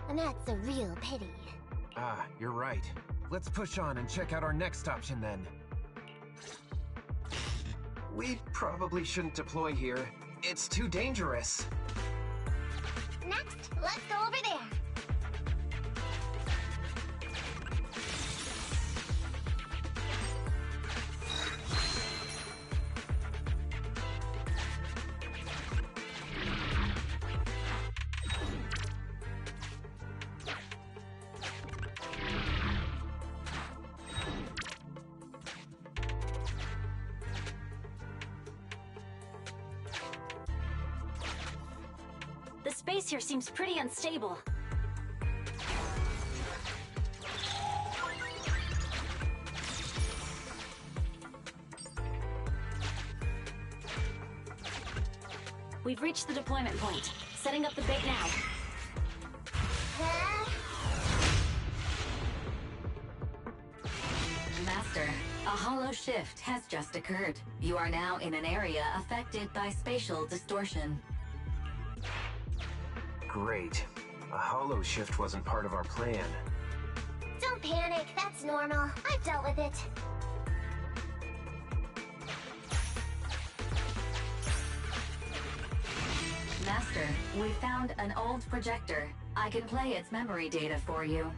And that's a real pity. Ah, you're right. Let's push on and check out our next option then. We probably shouldn't deploy here. It's too dangerous. Next, let's go over there. The space here seems pretty unstable. We've reached the deployment point. Setting up the bait now. Master, a hollow shift has just occurred. You are now in an area affected by spatial distortion. Great. A hollow shift wasn't part of our plan. Don't panic, that's normal. I've dealt with it. Master, we found an old projector. I can play its memory data for you.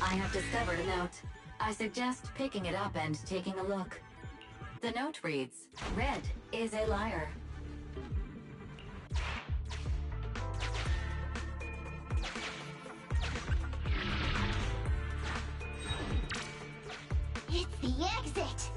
I have discovered a note. I suggest picking it up and taking a look. The note reads, "Red is a liar." It's the exit!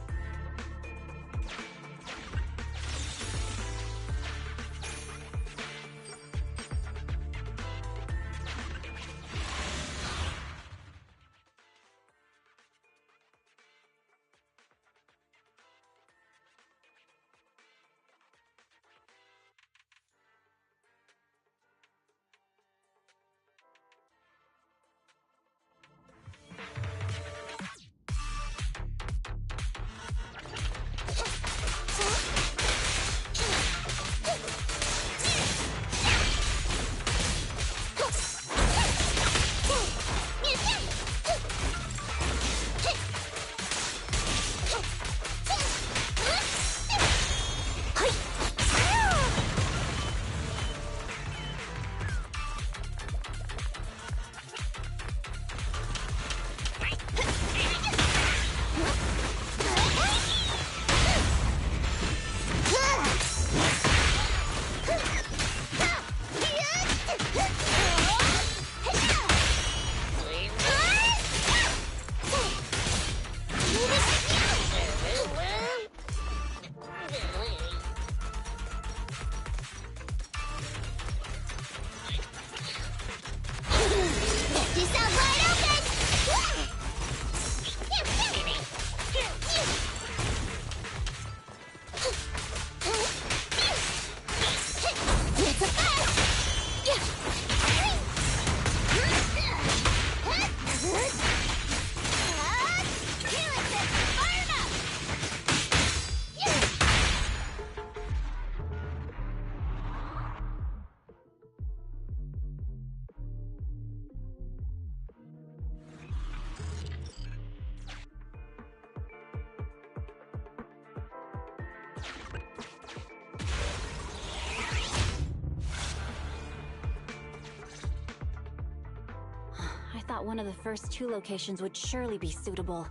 I thought one of the first two locations would surely be suitable.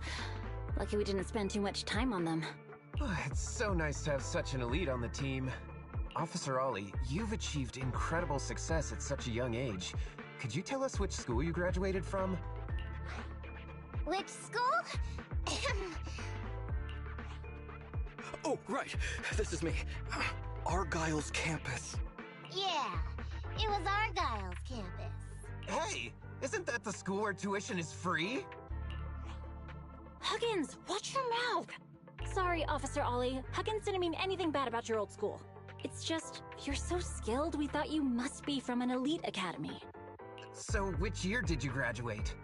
Lucky we didn't spend too much time on them. It's so nice to have such an elite on the team. Officer Ollie, you've achieved incredible success at such a young age. Could you tell us which school you graduated from? Which school? Oh, right. This is me. Argyle's campus. Yeah, it was Argyle's campus. Hey, isn't that the school where tuition is free? Huggins, watch your mouth! Sorry, Officer Ollie. Huggins didn't mean anything bad about your old school. It's just, you're so skilled, we thought you must be from an elite academy. So, which year did you graduate?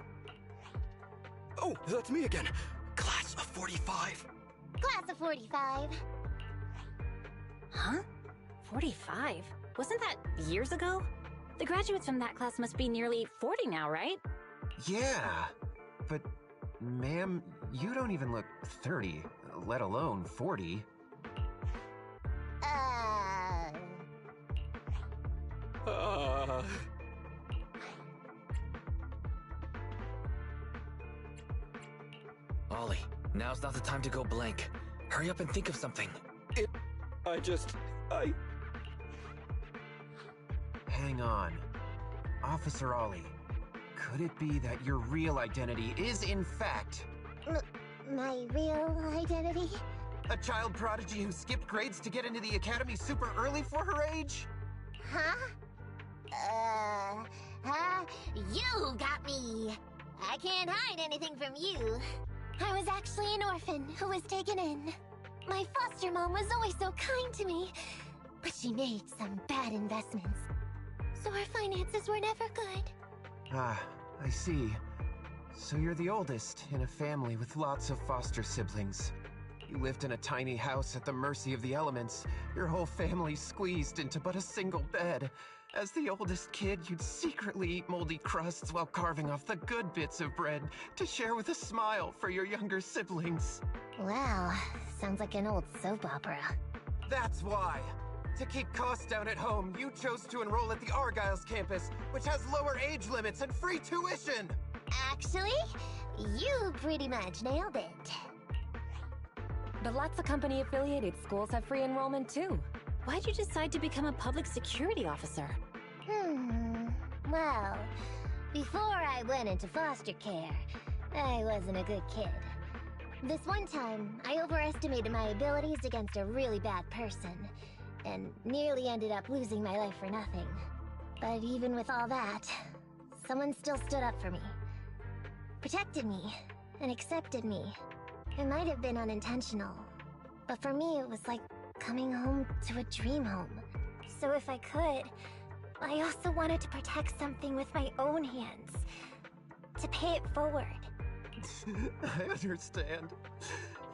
Oh, that's me again. Class of 45. Class of 45. Huh? 45? Wasn't that years ago? The graduates from that class must be nearly 40 now, right? Yeah, but ma'am, you don't even look 30, let alone 40. Ollie, now's not the time to go blank. Hurry up and think of something. Hang on. Officer Ollie, could it be that your real identity is, in fact... My real identity? A child prodigy who skipped grades to get into the academy super early for her age? Huh? You got me! I can't hide anything from you. I was actually an orphan who was taken in. My foster mom was always so kind to me, but she made some bad investments. So our finances were never good. Ah, I see. So you're the oldest in a family with lots of foster siblings. You lived in a tiny house at the mercy of the elements, your whole family squeezed into but a single bed. As the oldest kid, you'd secretly eat moldy crusts while carving off the good bits of bread to share with a smile for your younger siblings. Wow, sounds like an old soap opera. That's why! To keep costs down at home, you chose to enroll at the Argyle's campus, which has lower age limits and free tuition! Actually, you pretty much nailed it. But lots of company-affiliated schools have free enrollment too. Why'd you decide to become a public security officer? Well, before I went into foster care, I wasn't a good kid. This one time, I overestimated my abilities against a really bad person, and nearly ended up losing my life for nothing. But even with all that, someone still stood up for me, protected me, and accepted me. It might have been unintentional, but for me it was like coming home to a dream home. So if I could, I also wanted to protect something with my own hands, to pay it forward. I understand.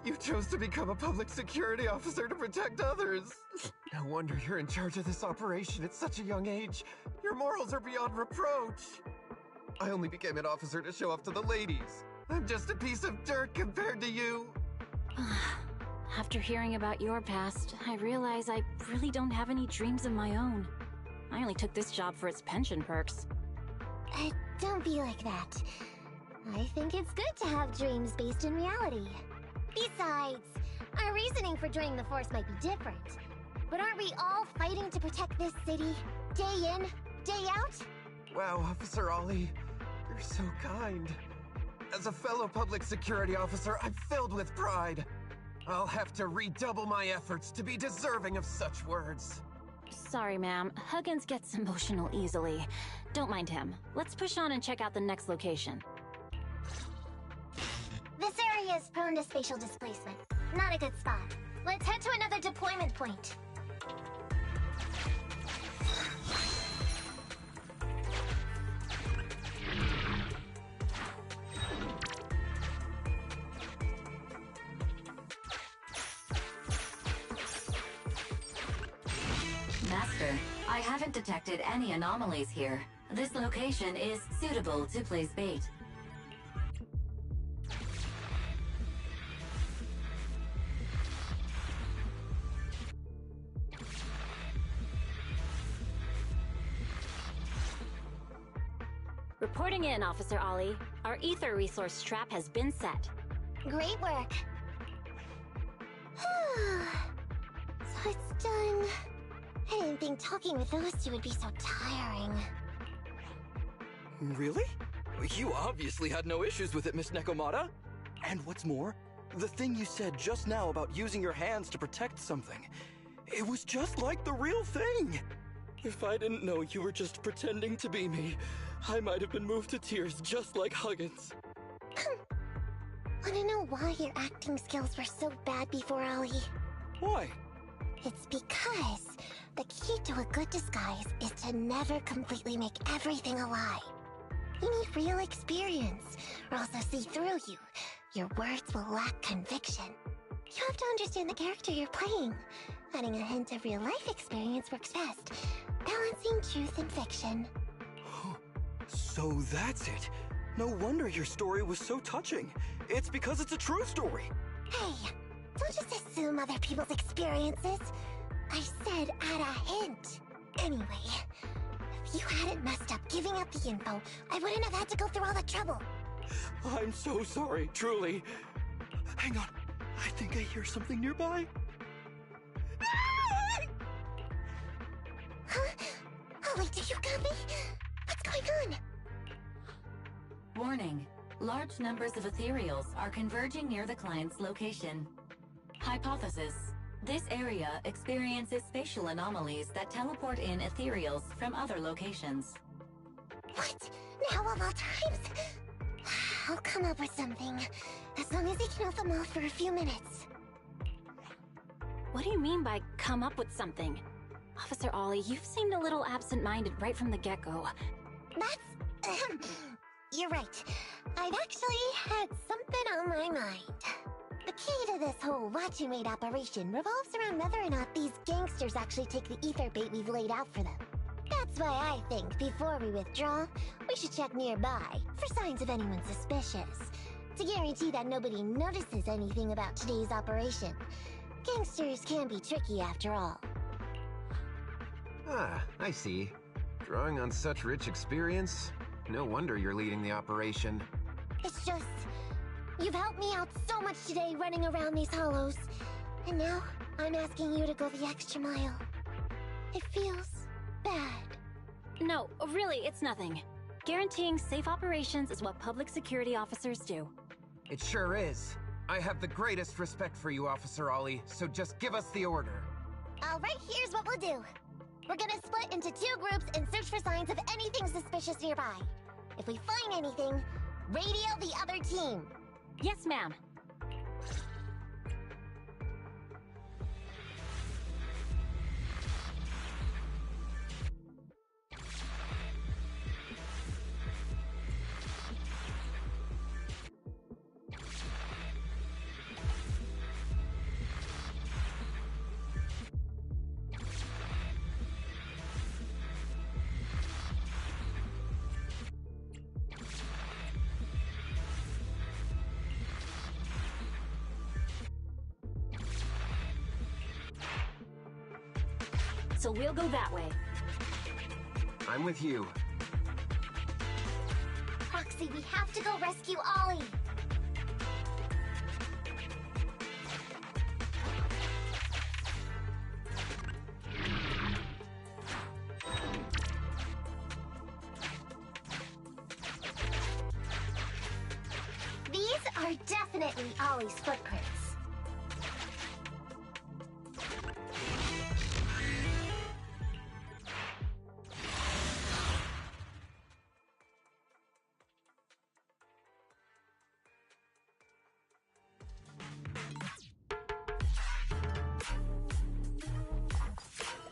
You chose to become a public security officer to protect others. No wonder you're in charge of this operation at such a young age. Your morals are beyond reproach. I only became an officer to show off to the ladies. I'm just a piece of dirt compared to you. After hearing about your past, I realize I really don't have any dreams of my own. I only took this job for its pension perks. Don't be like that. I think it's good to have dreams based in reality. Besides, our reasoning for joining the Force might be different. But aren't we all fighting to protect this city, day in, day out? Wow, Officer Ollie, you're so kind. As a fellow public security officer, I'm filled with pride. I'll have to redouble my efforts to be deserving of such words. Sorry, ma'am. Huggins gets emotional easily. Don't mind him. Let's push on and check out the next location. This area is prone to spatial displacement. Not a good spot. Let's head to another deployment point. Master, I haven't detected any anomalies here. This location is suitable to place bait. Reporting in, Officer Ollie. Our ether resource trap has been set. Great work. So it's done. I didn't think talking with those two would be so tiring. Really? You obviously had no issues with it, Miss Nekomata. And what's more, the thing you said just now about using your hands to protect something, It was just like the real thing. If I didn't know you were just pretending to be me, I might have been moved to tears just like Huggins. Wanna know why your acting skills were so bad before, Ollie? Why? It's because the key to a good disguise is to never completely make everything a lie. You need real experience, or else they'll see through you. Your words will lack conviction. You have to understand the character you're playing. Adding a hint of real-life experience works best, balancing truth and fiction. So that's it. No wonder your story was so touching. It's because it's a true story. Hey, don't just assume other people's experiences. I said add a hint. Anyway, if you hadn't messed up giving up the info, I wouldn't have had to go through all the trouble. I'm so sorry, truly. Hang on, I think I hear something nearby. Huh? Ollie, do you copy? What's going on? Warning. Large numbers of ethereals are converging near the client's location. Hypothesis. This area experiences spatial anomalies that teleport in ethereals from other locations. What? Now of all times? I'll come up with something. As long as he can hold them off for a few minutes. What do you mean by come up with something? Officer Ollie, you've seemed a little absent-minded right from the get-go. That's... You're right. I've actually had something on my mind. The key to this whole watch and wait operation revolves around whether or not these gangsters actually take the ether bait we've laid out for them. That's why I think, before we withdraw, we should check nearby for signs of anyone suspicious, to guarantee that nobody notices anything about today's operation. Gangsters can be tricky after all. Ah, I see. Drawing on such rich experience, no wonder you're leading the operation. It's just... You've helped me out so much today running around these hollows. And now, I'm asking you to go the extra mile. It feels... bad. No, really, it's nothing. Guaranteeing safe operations is what public security officers do. It sure is. I have the greatest respect for you, Officer Ollie, so just give us the order. Alright, here's what we'll do. We're gonna split into 2 groups and search for signs of anything suspicious nearby. If we find anything, radio the other team. Yes, ma'am. So we'll go that way. I'm with you. Roxy, we have to go rescue Ollie. These are definitely Ollie's footprints.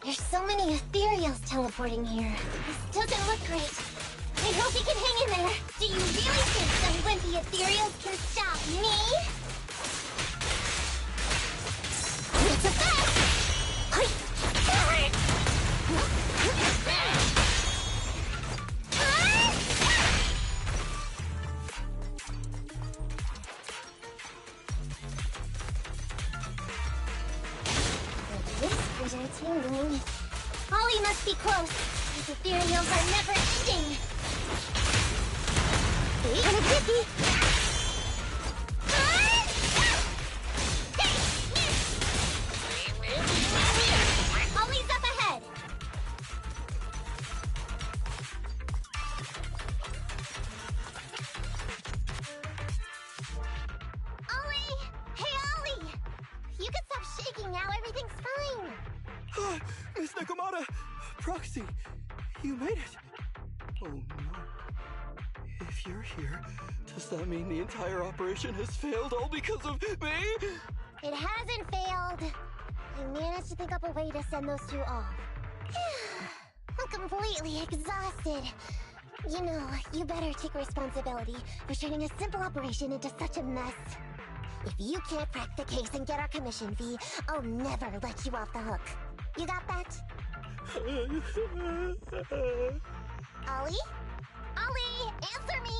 There's so many ethereals teleporting here. This doesn't look great. I hope he can hang in there. Do you really think some wimpy ethereals can stop me? It's a fact! Whispers are tingling. Ollie must be close. These ethereals are never ending. Kind of tricky. Ollie's up ahead. Ollie! Hey, Ollie! You can stop shaking now. Everything's fine. Miss Nakamata! Proxy, you made it! Oh no. If you're here, does that mean the entire operation has failed all because of me? It hasn't failed. I managed to think up a way to send those two off. I'm completely exhausted. You know, you better take responsibility for turning a simple operation into such a mess. If you can't crack the case and get our commission fee, I'll never let you off the hook. You got that? Ollie? Ollie, answer me!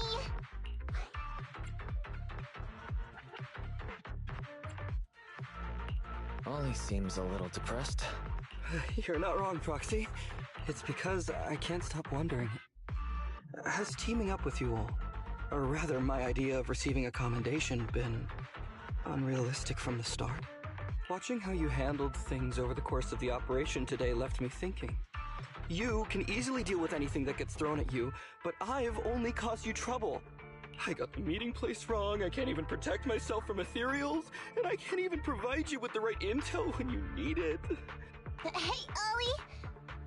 Ollie seems a little depressed. You're not wrong, Proxy. It's because I can't stop wondering. Has teaming up with you all, or rather my idea of receiving a commendation, been unrealistic from the start? Watching how you handled things over the course of the operation today left me thinking. You can easily deal with anything that gets thrown at you, but I've only caused you trouble. I got the meeting place wrong, I can't even protect myself from ethereals, and I can't even provide you with the right intel when you need it. Hey, Ollie!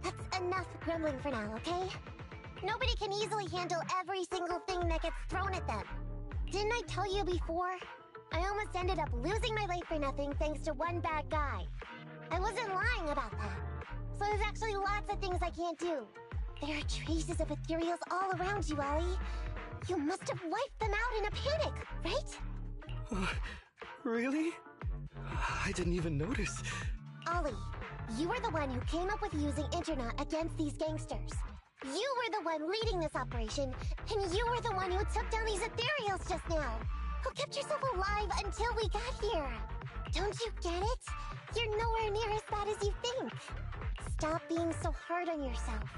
That's enough grumbling for now, okay? Nobody can easily handle every single thing that gets thrown at them. Didn't I tell you before? I almost ended up losing my life for nothing thanks to one bad guy. I wasn't lying about that. So there's actually lots of things I can't do. There are traces of ethereals all around you, Ollie. You must have wiped them out in a panic, right? Really? I didn't even notice. Ollie, you were the one who came up with using Internet against these gangsters. You were the one leading this operation, and you were the one who took down these ethereals just now. Who kept yourself alive until we got here. Don't you get it? You're nowhere near as bad as you think. Stop being so hard on yourself,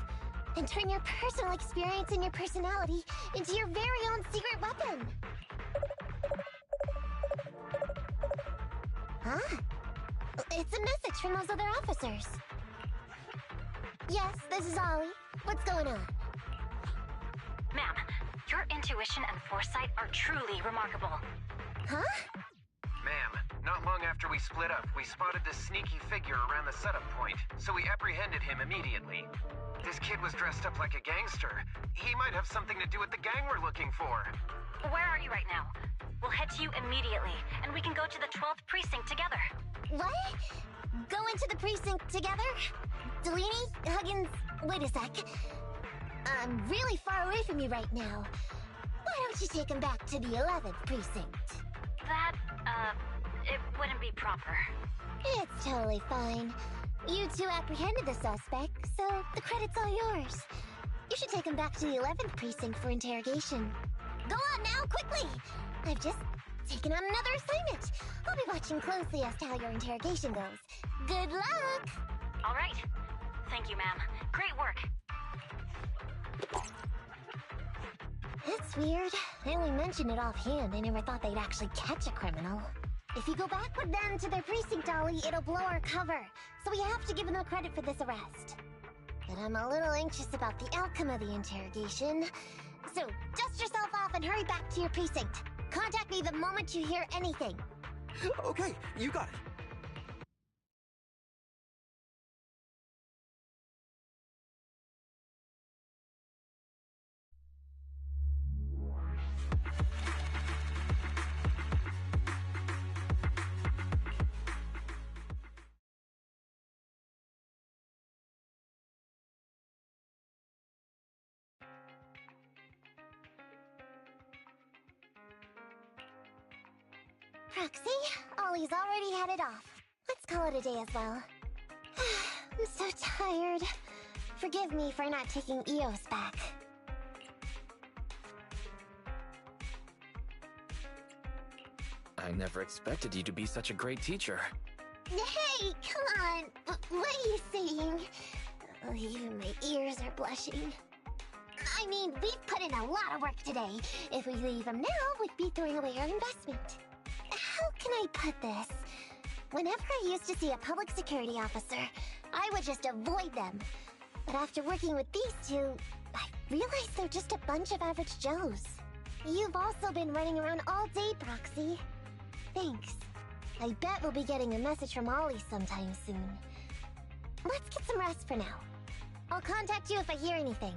and turn your personal experience and your personality into your very own secret weapon. Huh? It's a message from those other officers. Yes, this is Ollie. What's going on? Ma'am, your intuition and foresight are truly remarkable. Huh? Ma'am, not long after we split up, we spotted this sneaky figure around the setup point, so we apprehended him immediately. This kid was dressed up like a gangster. He might have something to do with the gang we're looking for. Where are you right now? We'll head to you immediately, and we can go to the 12th precinct together. What? Go into the precinct together? Delaney? Huggins? Wait a sec. I'm really far away from you right now. Why don't you take him back to the 11th precinct? That, it wouldn't be proper. It's totally fine. You two apprehended the suspect, so the credit's all yours. You should take him back to the 11th precinct for interrogation. Go on now, quickly! I've just taken on another assignment. I'll be watching closely as to how your interrogation goes. Good luck! All right. Thank you, ma'am. Great work. That's weird. I only mentioned it offhand. I never thought they'd actually catch a criminal. If you go back with them to their precinct, Ollie, it'll blow our cover. So we have to give them credit for this arrest. But I'm a little anxious about the outcome of the interrogation. So dust yourself off and hurry back to your precinct. Contact me the moment you hear anything. Okay, you got it. Proxy, Ollie's already headed off. Let's call it a day as well. I'm so tired. Forgive me for not taking EOS back. I never expected you to be such a great teacher. Hey, come on! What are you saying? Oh, even my ears are blushing. I mean, we've put in a lot of work today. If we leave them now, we'd be throwing away our investment. How can I put this? Whenever I used to see a public security officer, I would just avoid them. But after working with these two, I realized they're just a bunch of average Joes. You've also been running around all day, Proxy. Thanks. I bet we'll be getting a message from Ollie sometime soon. Let's get some rest for now. I'll contact you if I hear anything.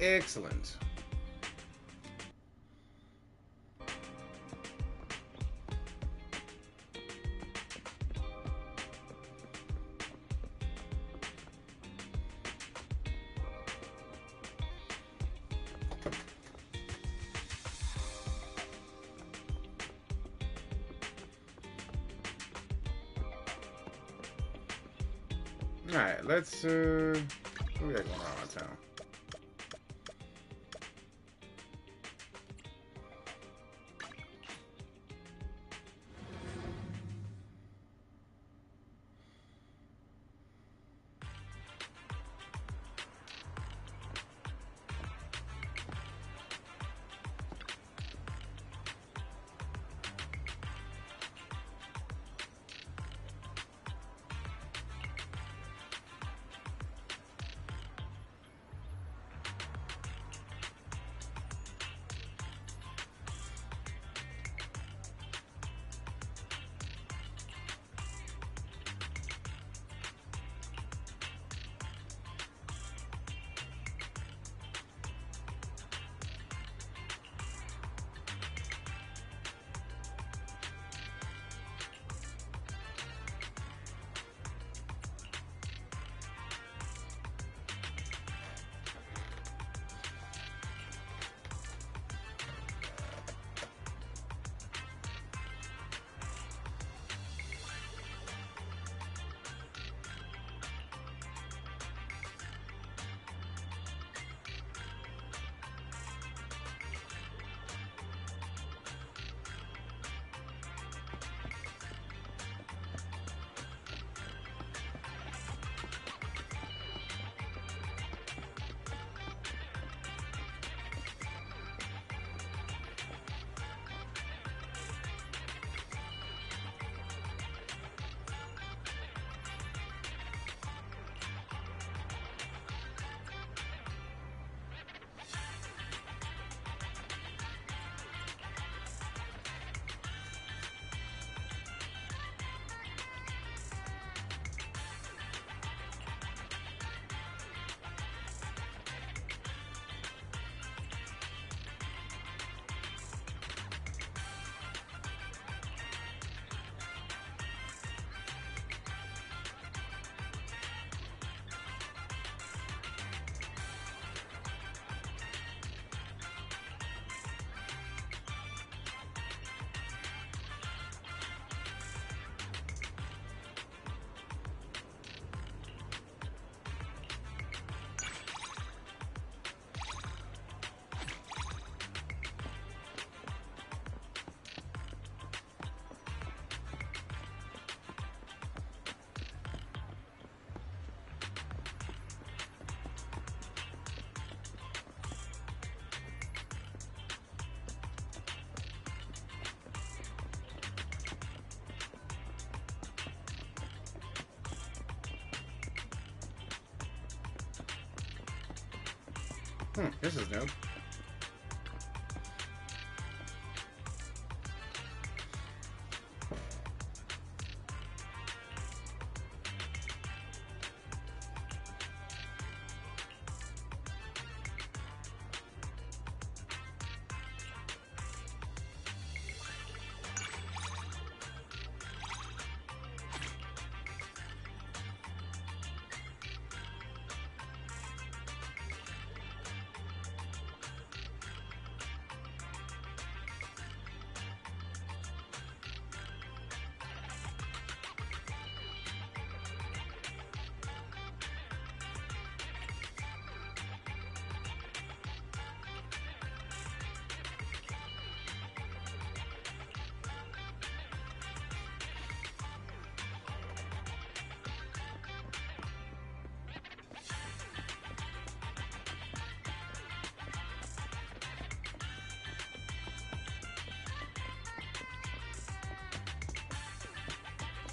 Excellent. All right, let's what we got going on around town? This is new.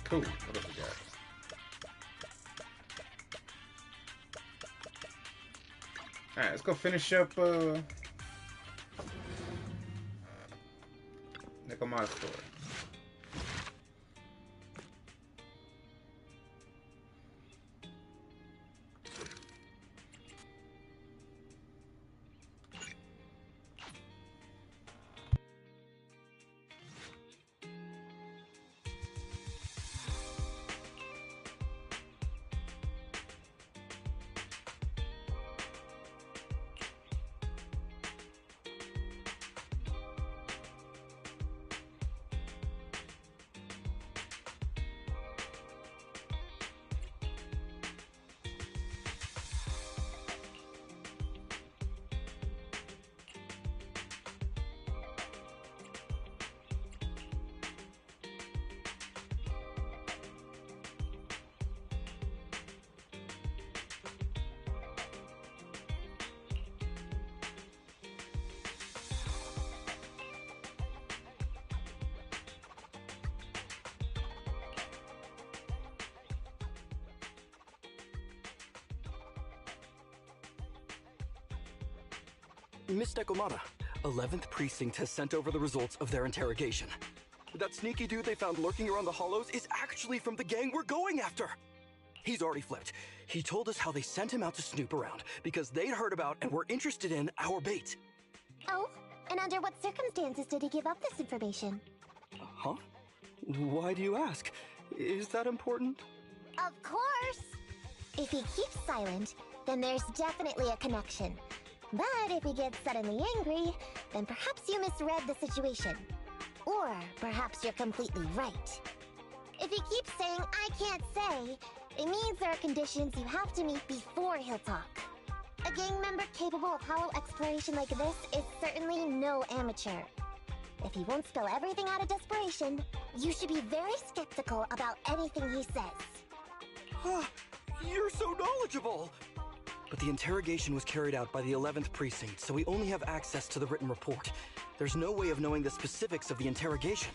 Cool. What else we got? Alright, let's go finish up Nekomata's story. Miss Nekomata, 11th Precinct has sent over the results of their interrogation. That sneaky dude they found lurking around the hollows is actually from the gang we're going after. He's already flipped. He told us how they sent him out to snoop around because they'd heard about and were interested in our bait. Oh, and under what circumstances did he give up this information? Huh? Why do you ask? Is that important? Of course! If he keeps silent, then there's definitely a connection. But if he gets suddenly angry, then perhaps you misread the situation. Or perhaps you're completely right. If he keeps saying, "I can't say," it means there are conditions you have to meet before he'll talk. A gang member capable of hollow exploration like this is certainly no amateur. If he won't spill everything out of desperation, you should be very skeptical about anything he says. You're so knowledgeable! But the interrogation was carried out by the 11th Precinct, so we only have access to the written report. There's no way of knowing the specifics of the interrogation.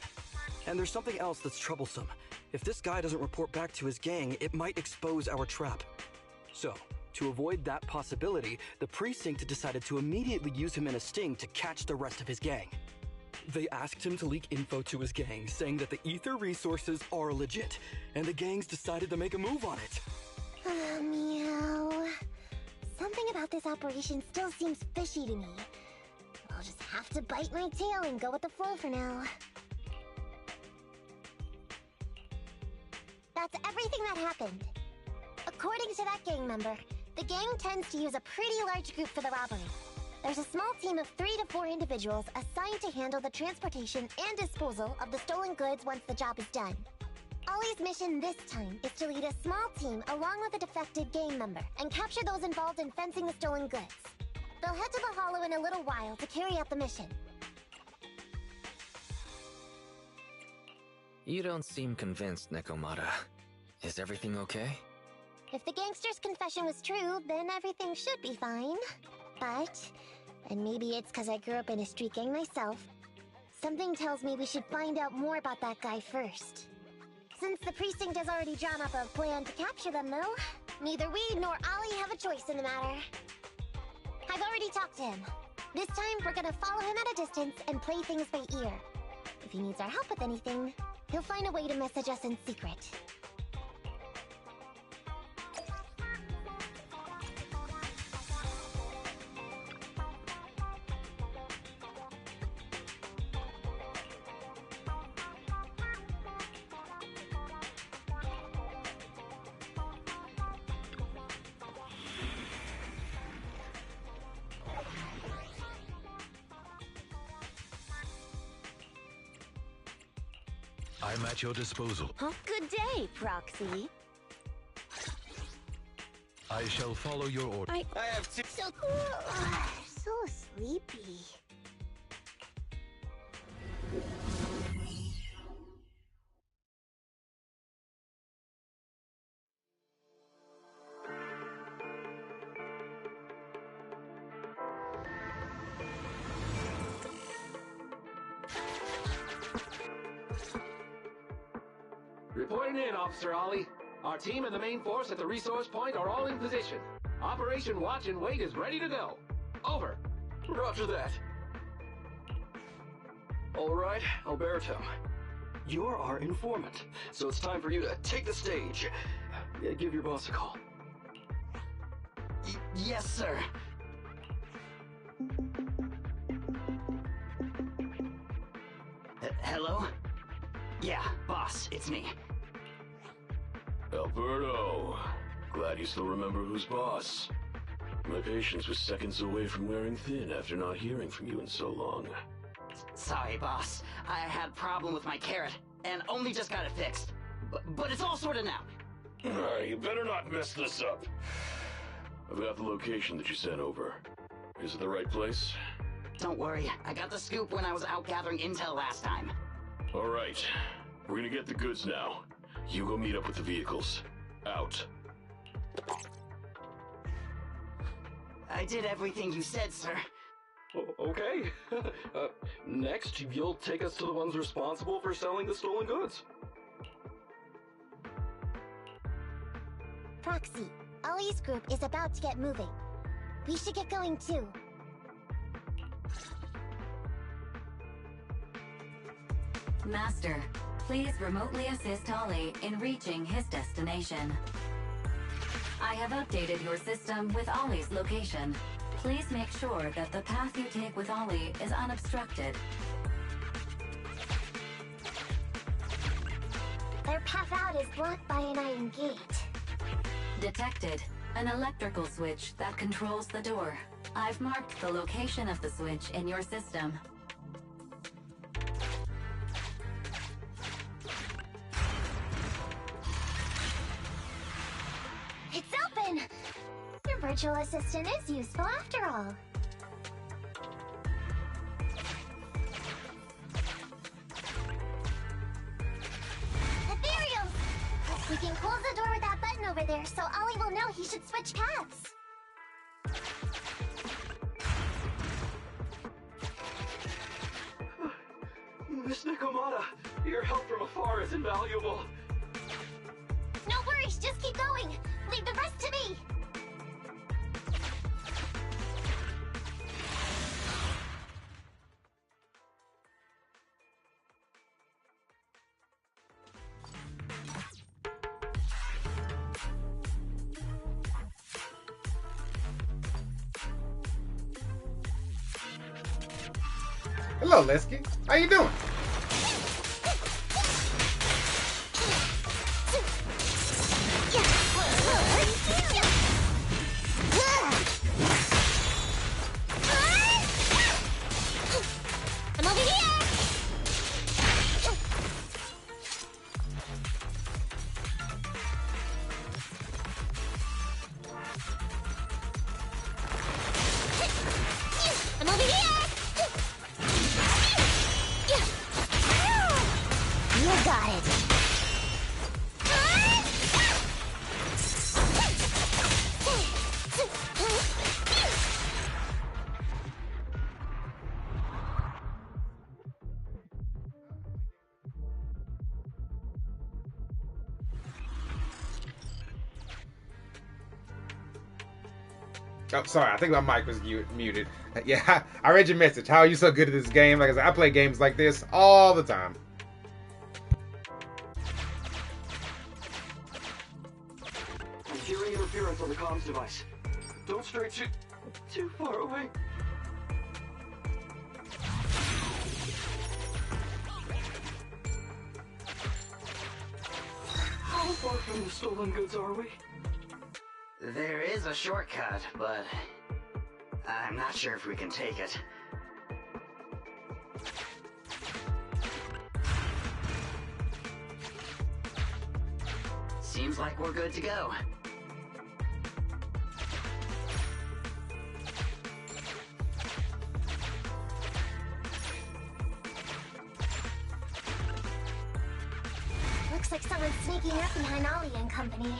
And there's something else that's troublesome. If this guy doesn't report back to his gang, it might expose our trap. So, to avoid that possibility, the Precinct decided to immediately use him in a sting to catch the rest of his gang. They asked him to leak info to his gang, saying that the ether resources are legit, and the gangs decided to make a move on it. Meow. Something about this operation still seems fishy to me. I'll just have to bite my tail and go with the flow for now. That's everything that happened. According to that gang member, the gang tends to use a pretty large group for the robbery. There's a small team of 3 to 4 individuals assigned to handle the transportation and disposal of the stolen goods once the job is done. Ollie's mission this time is to lead a small team along with a defected gang member and capture those involved in fencing the stolen goods. They'll head to the hollow in a little while to carry out the mission. You don't seem convinced, Nekomata. Is everything okay? If the gangster's confession was true, then everything should be fine. But, and maybe it's because I grew up in a street gang myself, something tells me we should find out more about that guy first. Since the precinct has already drawn up a plan to capture them, though, neither we nor Ollie have a choice in the matter. I've already talked to him. This time, we're gonna follow him at a distance and play things by ear. If he needs our help with anything, he'll find a way to message us in secret. I'm at your disposal. Huh? Good day, Proxy. I shall follow your order. I have to. So sleepy. Reporting in, Officer Ollie. Our team and the main force at the resource point are all in position. Operation Watch and Wait is ready to go. Over. Roger that. All right, Alberto. You're our informant, so it's time for you to take the stage. Give your boss a call. Yes, sir. Hello? Yeah, boss, it's me. Alberto, glad you still remember who's boss. My patience was seconds away from wearing thin after not hearing from you in so long. Sorry, boss. I had a problem with my carrot, and only just got it fixed. But it's all sorted now. You better not mess this up. I've got the location that you sent over. Is it the right place? Don't worry, I got the scoop when I was out gathering intel last time. All right, we're gonna get the goods now. You go meet up with the vehicles. Out. I did everything you said, sir. Okay. Next, you'll take us to the ones responsible for selling the stolen goods. Proxy, Ollie's group is about to get moving. We should get going too. Master, please remotely assist Ollie in reaching his destination. I have updated your system with Ollie's location. Please make sure that the path you take with Ollie is unobstructed. Their path out is blocked by an iron gate. Detected. An electrical switch that controls the door. I've marked the location of the switch in your system. It's open! Your virtual assistant is useful after all. Ethereal! We can close the door with that button over there, so Ollie will know he should switch paths. Miss Nikomata, your help from afar is invaluable. No worries, just keep going. Leave the rest to me. Hello, Lesky. How you doing? I'm over here! I'm over here! You got it. Oh, sorry. I think my mic was muted. Yeah, I read your message. How are you so good at this game? Like I said, I play games like this all the time. I'm hearing interference on the comms device. Don't stray too far away. How far from the stolen goods are we? There is a shortcut, but I'm not sure if we can take it. Seems like we're good to go. Looks like someone's sneaking up behind Ollie and company.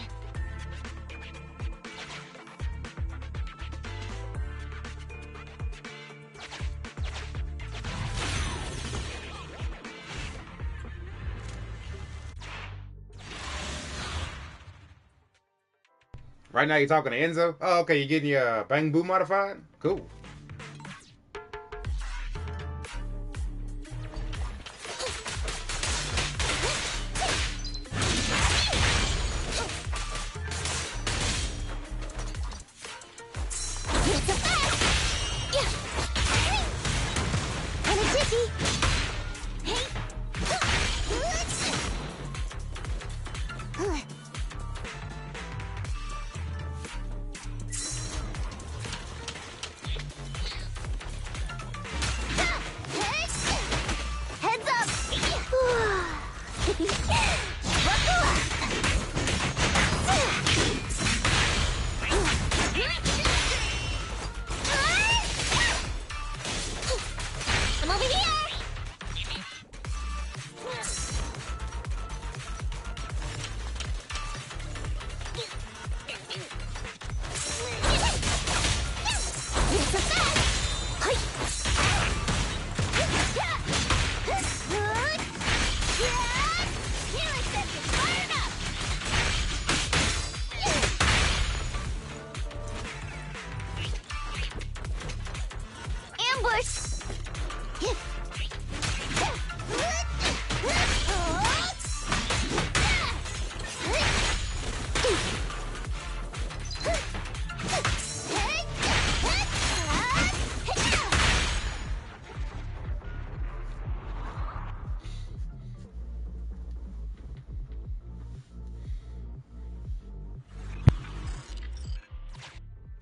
Right now you're talking to Enzo? Oh, okay, you're getting your Bang Boo modified? Cool.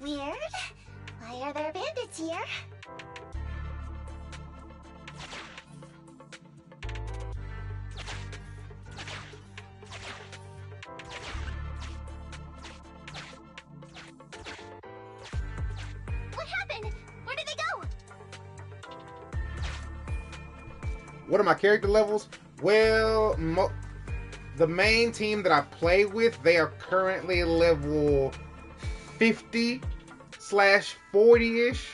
Weird. Why are there bandits here? What happened? Where did they go? What are my character levels? Well, the main team that I play with, they are currently level 50/40-ish.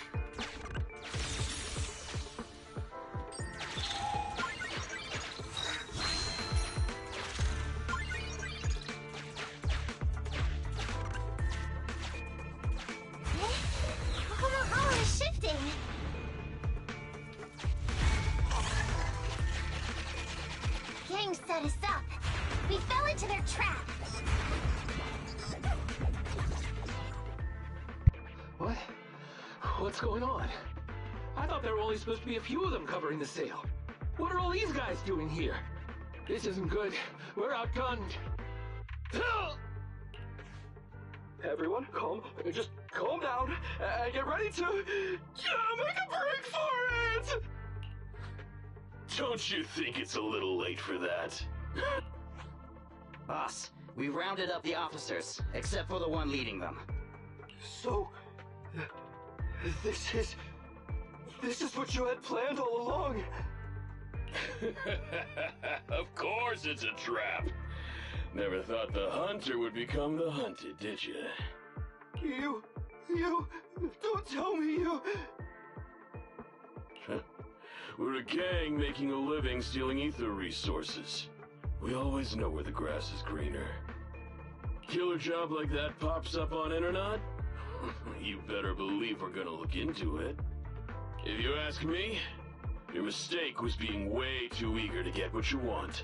Shifting. Gang set us up. We fell into their trap. What? What's going on? I thought there were only supposed to be a few of them covering the sale. What are all these guys doing here? This isn't good. We're outgunned. Everyone, just calm down and get ready to make a break for it! Don't you think it's a little late for that? Boss, we rounded up the officers, except for the one leading them. So, this is what you had planned all along? Of course it's a trap. Never thought the hunter would become the hunted, did you? You, don't tell me you... We're a gang making a living stealing ether resources. We always know where the grass is greener. Killer job like that pops up on internet? You better believe we're gonna look into it. If you ask me, your mistake was being way too eager to get what you want.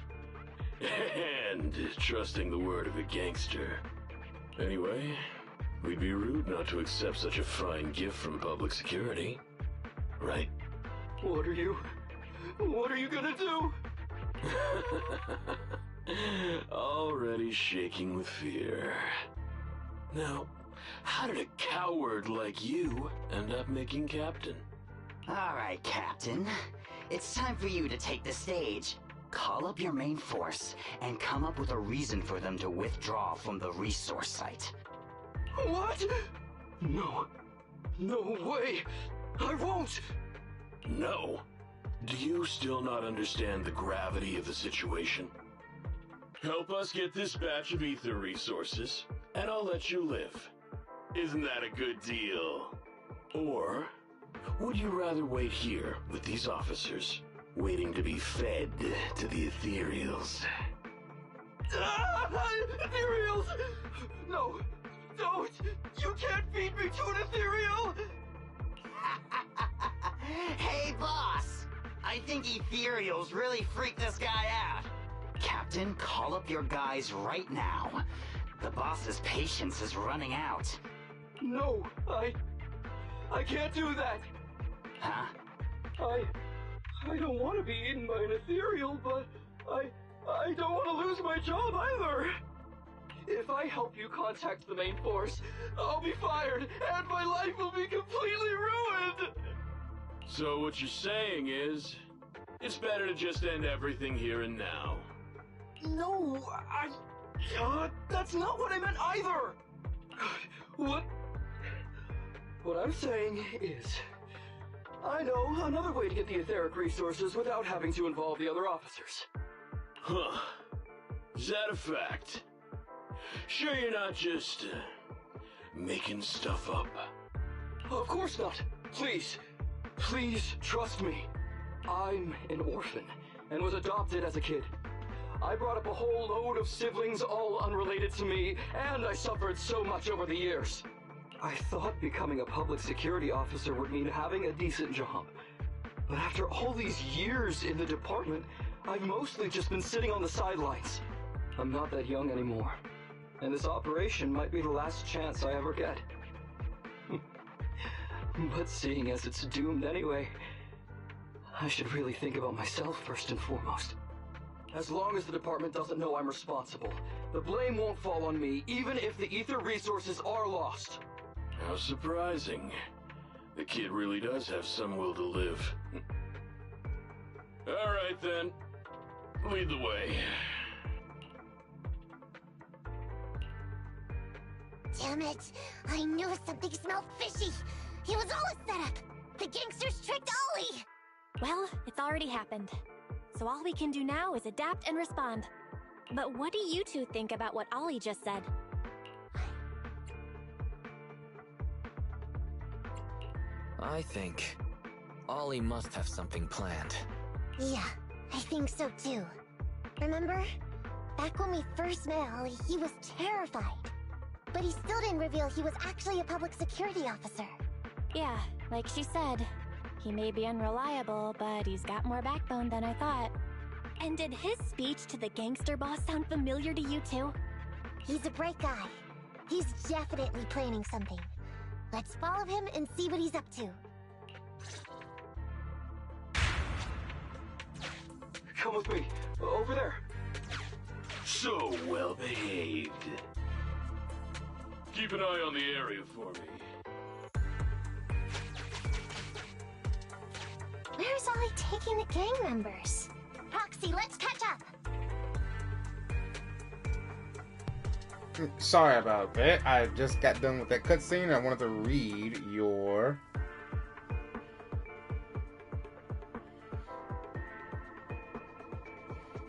And trusting the word of a gangster. Anyway, we'd be rude not to accept such a fine gift from public security. Right? What are you gonna do? Already shaking with fear. Now, how did a coward like you end up making captain? Alright, Captain. It's time for you to take the stage. Call up your main force and come up with a reason for them to withdraw from the resource site. What? No way! I won't! No? Do you still not understand the gravity of the situation? Help us get this batch of ether resources, and I'll let you live. Isn't that a good deal? Or would you rather wait here with these officers, waiting to be fed to the ethereals? Ethereals! No, don't! You can't feed me to an ethereal! Hey, boss! I think ethereals really freaked this guy out. Captain, call up your guys right now. The boss's patience is running out. No, I can't do that. Huh? I don't want to be eaten by an ethereal, but I don't want to lose my job either. If I help you contact the main force, I'll be fired, and my life will be completely ruined! So what you're saying is, it's better to just end everything here and now. No, that's not what I meant either! What I'm saying is, I know another way to get the etheric resources without having to involve the other officers. Huh. Is that a fact? Sure you're not just, making stuff up? Of course not. Please trust me. I'm an orphan, and was adopted as a kid. I brought up a whole load of siblings, all unrelated to me, and I suffered so much over the years. I thought becoming a public security officer would mean having a decent job. But after all these years in the department, I've mostly just been sitting on the sidelines. I'm not that young anymore, and this operation might be the last chance I ever get. But seeing as it's doomed anyway, I should really think about myself first and foremost. As long as the department doesn't know I'm responsible, the blame won't fall on me, even if the ether resources are lost. How surprising. The kid really does have some will to live. Alright then. Lead the way. Damn it! I knew something smelled fishy! It was all a setup! The gangsters tricked Ollie! Well, it's already happened. So all we can do now is adapt and respond. But what do you two think about what Ollie just said? I think Ollie must have something planned. Yeah, I think so too. Remember? Back when we first met Ollie, he was terrified. But he still didn't reveal he was actually a public security officer. Yeah, like she said, he may be unreliable, but he's got more backbone than I thought. And did his speech to the gangster boss sound familiar to you too? He's a bright guy. He's definitely planning something. Let's follow him and see what he's up to. Come with me. Over there. So well behaved. Keep an eye on the area for me. Where's Ollie taking the gang members? Proxy, let's catch up! Sorry about that. I just got done with that cutscene. I wanted to read your...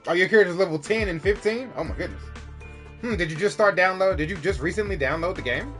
Oh, your character's level 10 and 15? Oh my goodness. Did you just did you just recently download the game?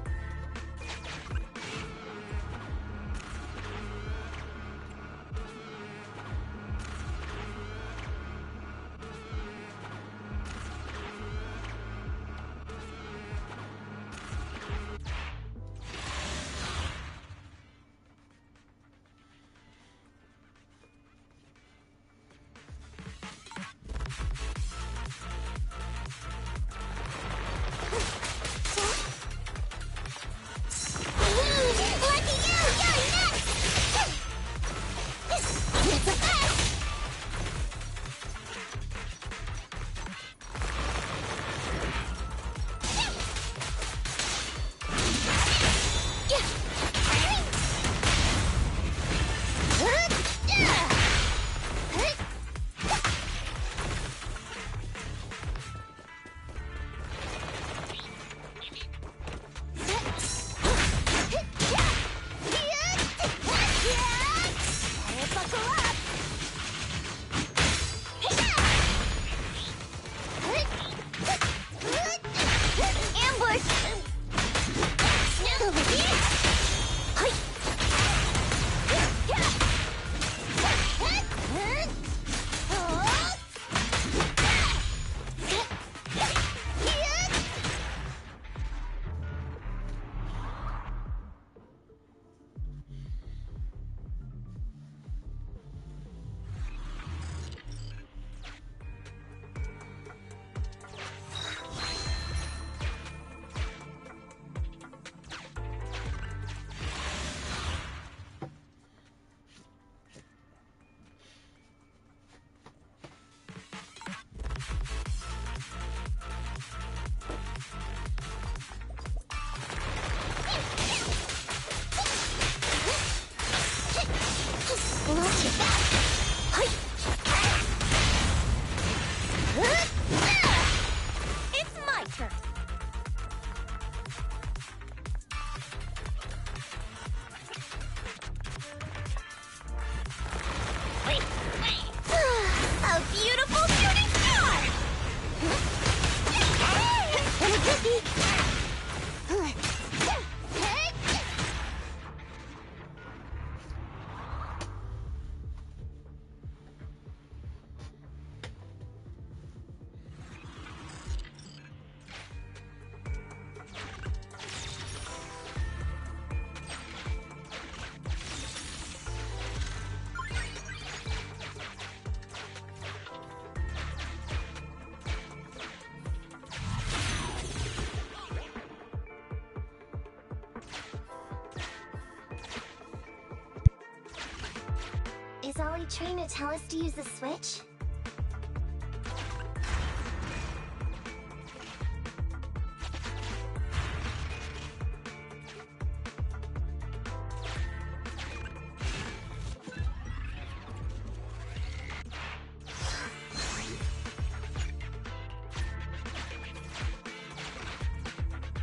Solly trying to tell us to use the switch?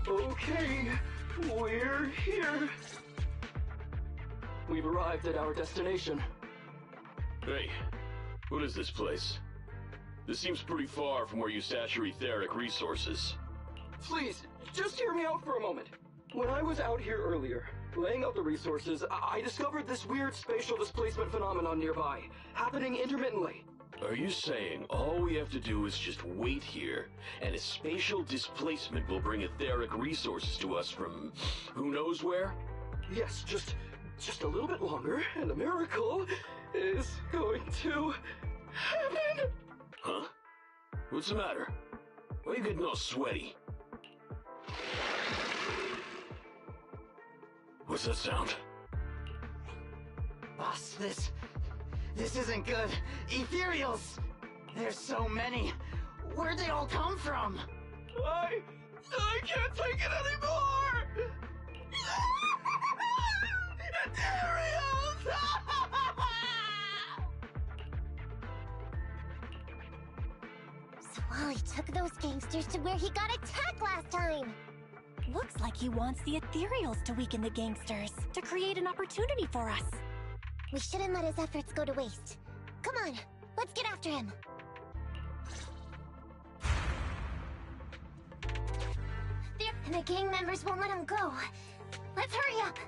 Okay, we're here. We've arrived at our destination. Hey, what is this place? This seems pretty far from where you stash your etheric resources. Please, just hear me out for a moment. When I was out here earlier, laying out the resources, I discovered this weird spatial displacement phenomenon nearby, happening intermittently. Are you saying all we have to do is just wait here, and a spatial displacement will bring etheric resources to us from who knows where? Yes, just a little bit longer, and a miracle is going to happen. Huh? What's the matter? Why are you getting all sweaty? What's that sound? Boss, this isn't good. Ethereals! There's so many. Where'd they all come from? I can't take it anymore! Ethereals! So Wally took those gangsters to where he got attacked last time. Looks like he wants the Ethereals to weaken the gangsters, to create an opportunity for us. We shouldn't let his efforts go to waste. Come on, let's get after him. And the gang members won't let him go. Let's hurry up.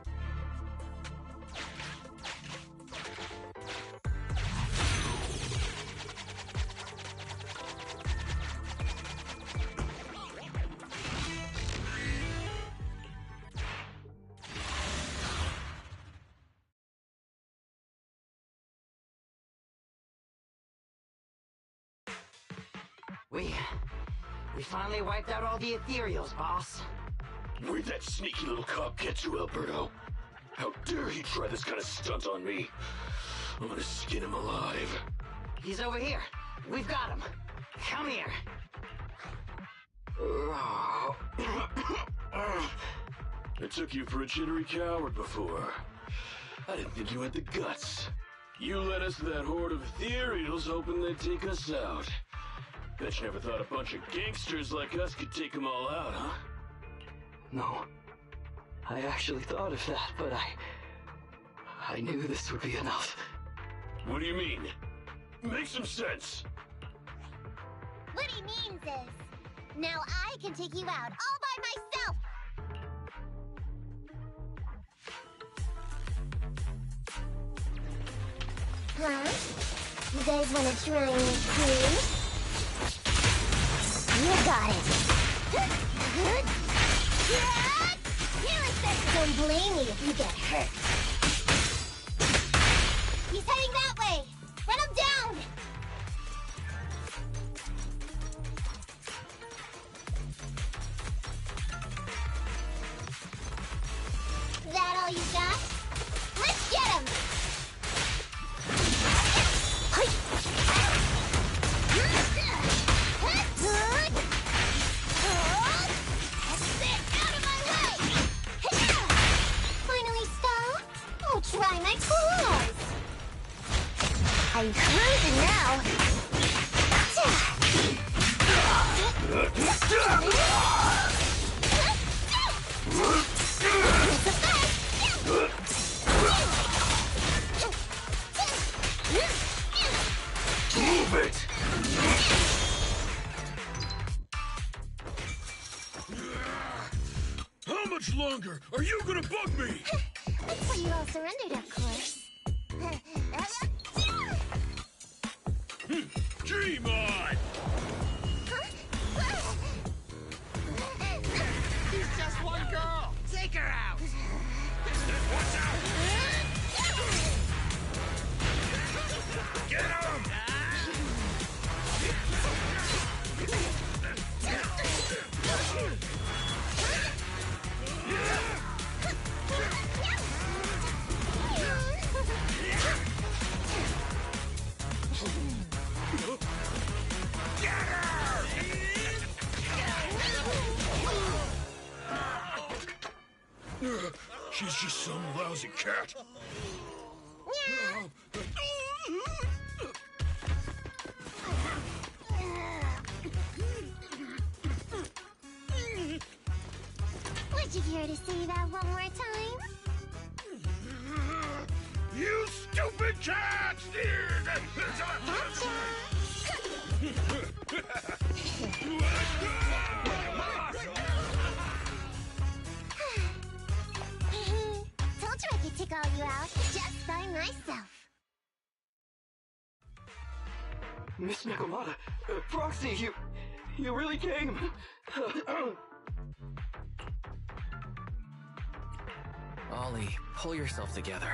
We finally wiped out all the Ethereals, boss. Where'd that sneaky little cop get to, Alberto? How dare he try this kind of stunt on me? I'm gonna skin him alive. He's over here. We've got him. Come here. I took you for a jittery coward before. I didn't think you had the guts. You led us to that horde of Ethereals hoping they'd take us out. Bet you never thought a bunch of gangsters like us could take them all out, huh? No. I actually thought of that, but I knew this would be enough. What do you mean? Make some sense. What he means is, now I can take you out all by myself. Huh? You guys want to try me too? You got it. Don't blame me if you get hurt. He's heading that way. Run him down. That all you got? Let's get him. Try my claws! I'm frozen now! Move it! How much longer are you gonna bug me? Until you all surrendered, of course. Dream on! He's just one girl! Take her out! Watch out! Get him! She's just some lousy cat. Would you care to say that one more time? You stupid cat! Told you I could take all you out just by myself. Miss Nekomata, Proxy, you really came. Ollie, pull yourself together.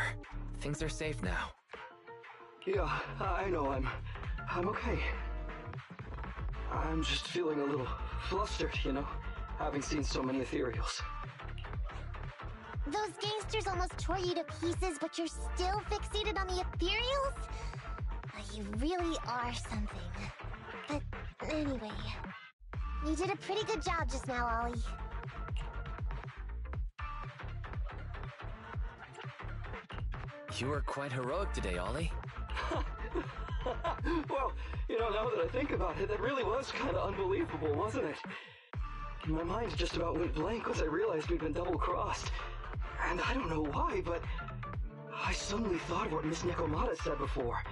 Things are safe now. Yeah, I know, I'm okay. I'm just feeling a little flustered, you know, having seen so many ethereals. Those gangsters almost tore you to pieces, but you're still fixated on the ethereals? You really are something. But anyway, you did a pretty good job just now, Ollie. You were quite heroic today, Ollie. Well, you know, now that I think about it, that really was kind of unbelievable, wasn't it? My mind just about went blank once I realized we'd been double-crossed. And I don't know why, but I suddenly thought of what Miss Nekomata said before.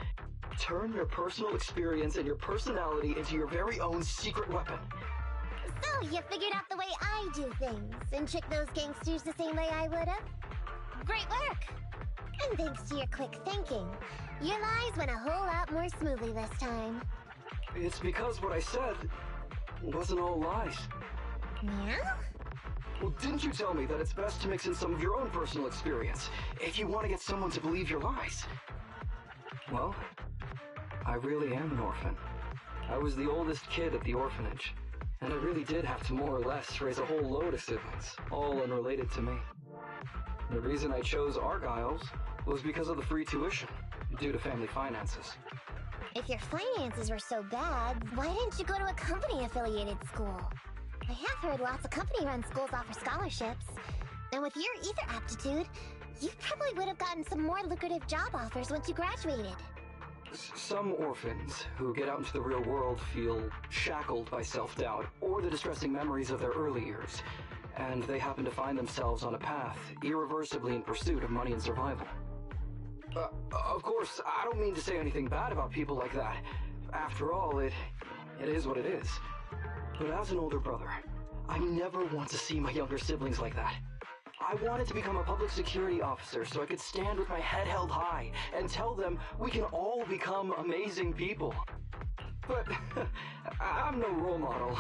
Turn your personal experience and your personality into your very own secret weapon. So, you figured out the way I do things, and tricked those gangsters the same way I would've? Great work! And thanks to your quick thinking, your lies went a whole lot more smoothly this time. It's because what I said wasn't all lies. Yeah? Well, didn't you tell me that it's best to mix in some of your own personal experience if you want to get someone to believe your lies? Well, I really am an orphan. I was the oldest kid at the orphanage, and I really did have to more or less raise a whole load of siblings, all unrelated to me. The reason I chose Argyle's was because of the free tuition, due to family finances. If your finances were so bad, why didn't you go to a company-affiliated school? I have heard lots of company-run schools offer scholarships. And with your ether aptitude, you probably would have gotten some more lucrative job offers once you graduated. Some orphans who get out into the real world feel shackled by self-doubt or the distressing memories of their early years, and they happen to find themselves on a path irreversibly in pursuit of money and survival. Of course, I don't mean to say anything bad about people like that. After all, it is what it is. But as an older brother, I never want to see my younger siblings like that. I wanted to become a public security officer so I could stand with my head held high and tell them we can all become amazing people. But I'm no role model.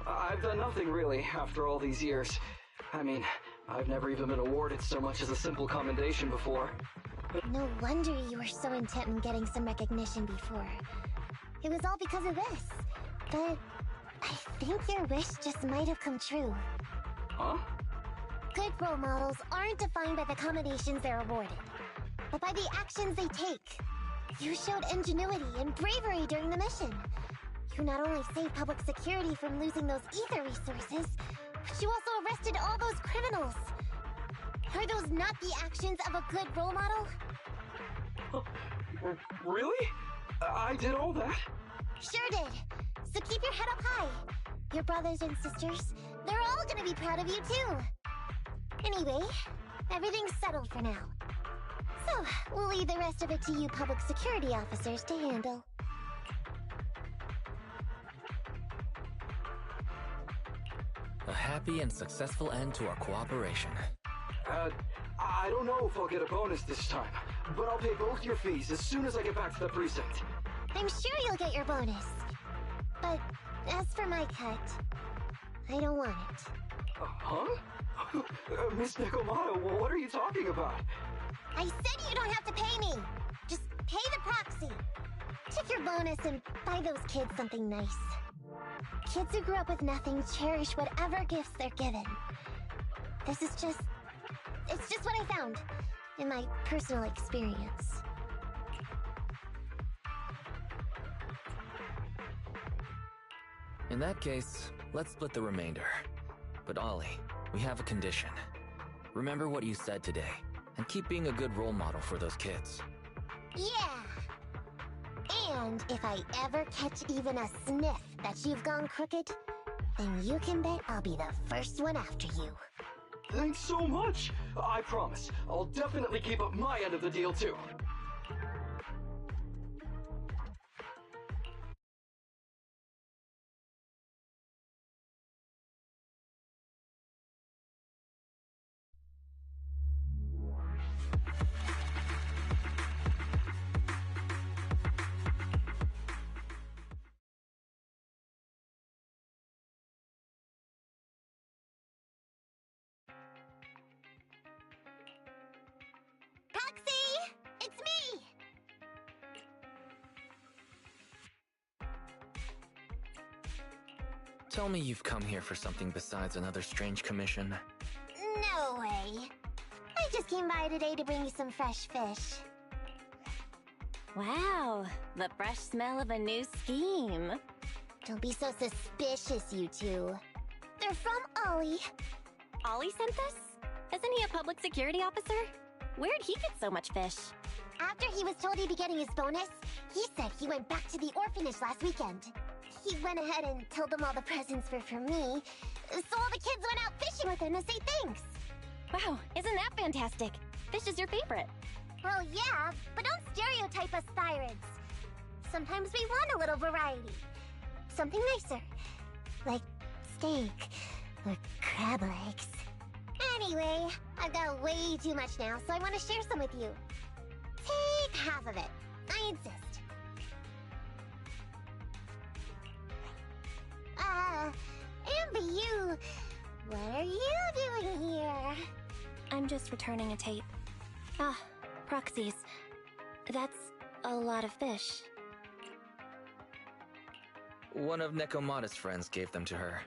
I've done nothing really after all these years. I mean, I've never even been awarded so much as a simple commendation before. No wonder you were so intent on getting some recognition before. It was all because of this. But I think your wish just might have come true. Huh? Good role models aren't defined by the commendations they're awarded, but by the actions they take. You showed ingenuity and bravery during the mission. You not only saved public security from losing those ether resources, but you also arrested all those criminals. Are those not the actions of a good role model? Really? I did all that? Sure did. So keep your head up high. Your brothers and sisters, they're all gonna be proud of you too. Anyway, everything's settled for now. So, we'll leave the rest of it to you public security officers to handle. A happy and successful end to our cooperation. I don't know if I'll get a bonus this time, but I'll pay both your fees as soon as I get back to the precinct. I'm sure you'll get your bonus. But as for my cut, I don't want it. Huh? Miss Nekomata, what are you talking about? I said you don't have to pay me! Just pay the proxy! Take your bonus and buy those kids something nice. Kids who grew up with nothing cherish whatever gifts they're given. This is just... it's just what I found in my personal experience. In that case, let's split the remainder. But Ollie, we have a condition. Remember what you said today, and keep being a good role model for those kids. Yeah. And if I ever catch even a sniff that you've gone crooked, then you can bet I'll be the first one after you. Thanks so much. I promise. I'll definitely keep up my end of the deal, too. Proxy! It's me! Tell me you've come here for something besides another strange commission. No way. I just came by today to bring you some fresh fish. Wow, the fresh smell of a new scheme. Don't be so suspicious, you two. They're from Ollie. Ollie sent this? Isn't he a public security officer? Where'd he get so much fish? After he was told he'd be getting his bonus, he said he went back to the orphanage last weekend. He went ahead and told them all the presents were for me, so all the kids went out fishing with him to say thanks. Wow, isn't that fantastic? Fish is your favorite. Well, yeah, but don't stereotype us Thyrids. Sometimes we want a little variety. Something nicer. Like steak or crab legs. Anyway, I've got way too much now, so I want to share some with you. Take half of it. I insist. Amber, what are you doing here? I'm just returning a tape. Ah, proxies. That's a lot of fish. One of Nekomata's friends gave them to her.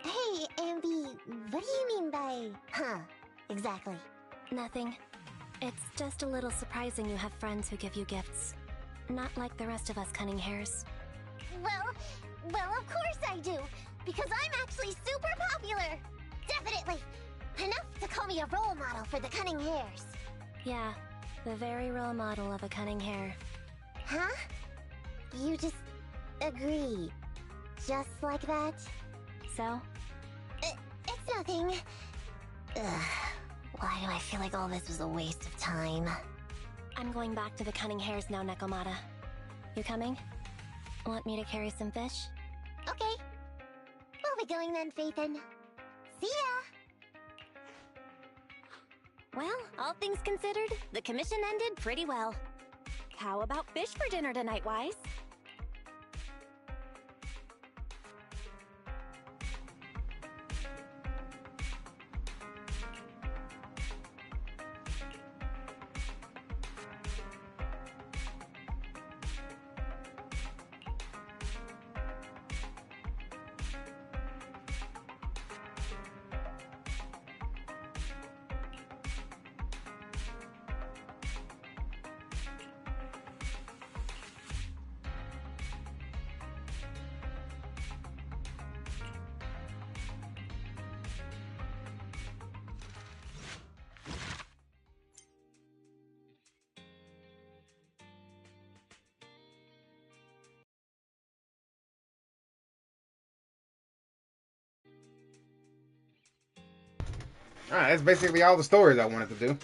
Hey, Amby, what do you mean by, exactly? Nothing. It's just a little surprising you have friends who give you gifts. Not like the rest of us cunning hares. Well, of course I do, because I'm actually super popular. Definitely. Enough to call me a role model for the cunning hares. Yeah, the very role model of a cunning hare. Huh? You just agree. Just like that? So? It's nothing. Ugh. Why do I feel like all this was a waste of time? I'm going back to the cunning hares now, Nekomata. You coming? Want me to carry some fish? Okay. We'll be going then, Phaethon. See ya! Well, all things considered, the commission ended pretty well. How about fish for dinner tonight, Wise? Alright, that's basically all the stories I wanted to do.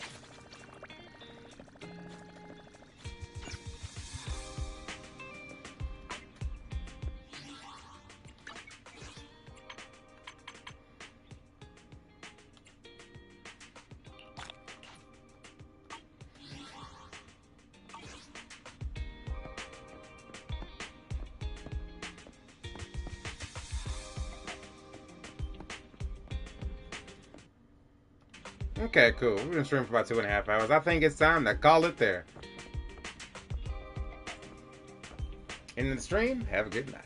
Okay, cool. We've been streaming for about 2.5 hours. I think it's time to call it there. End of the stream. Have a good night.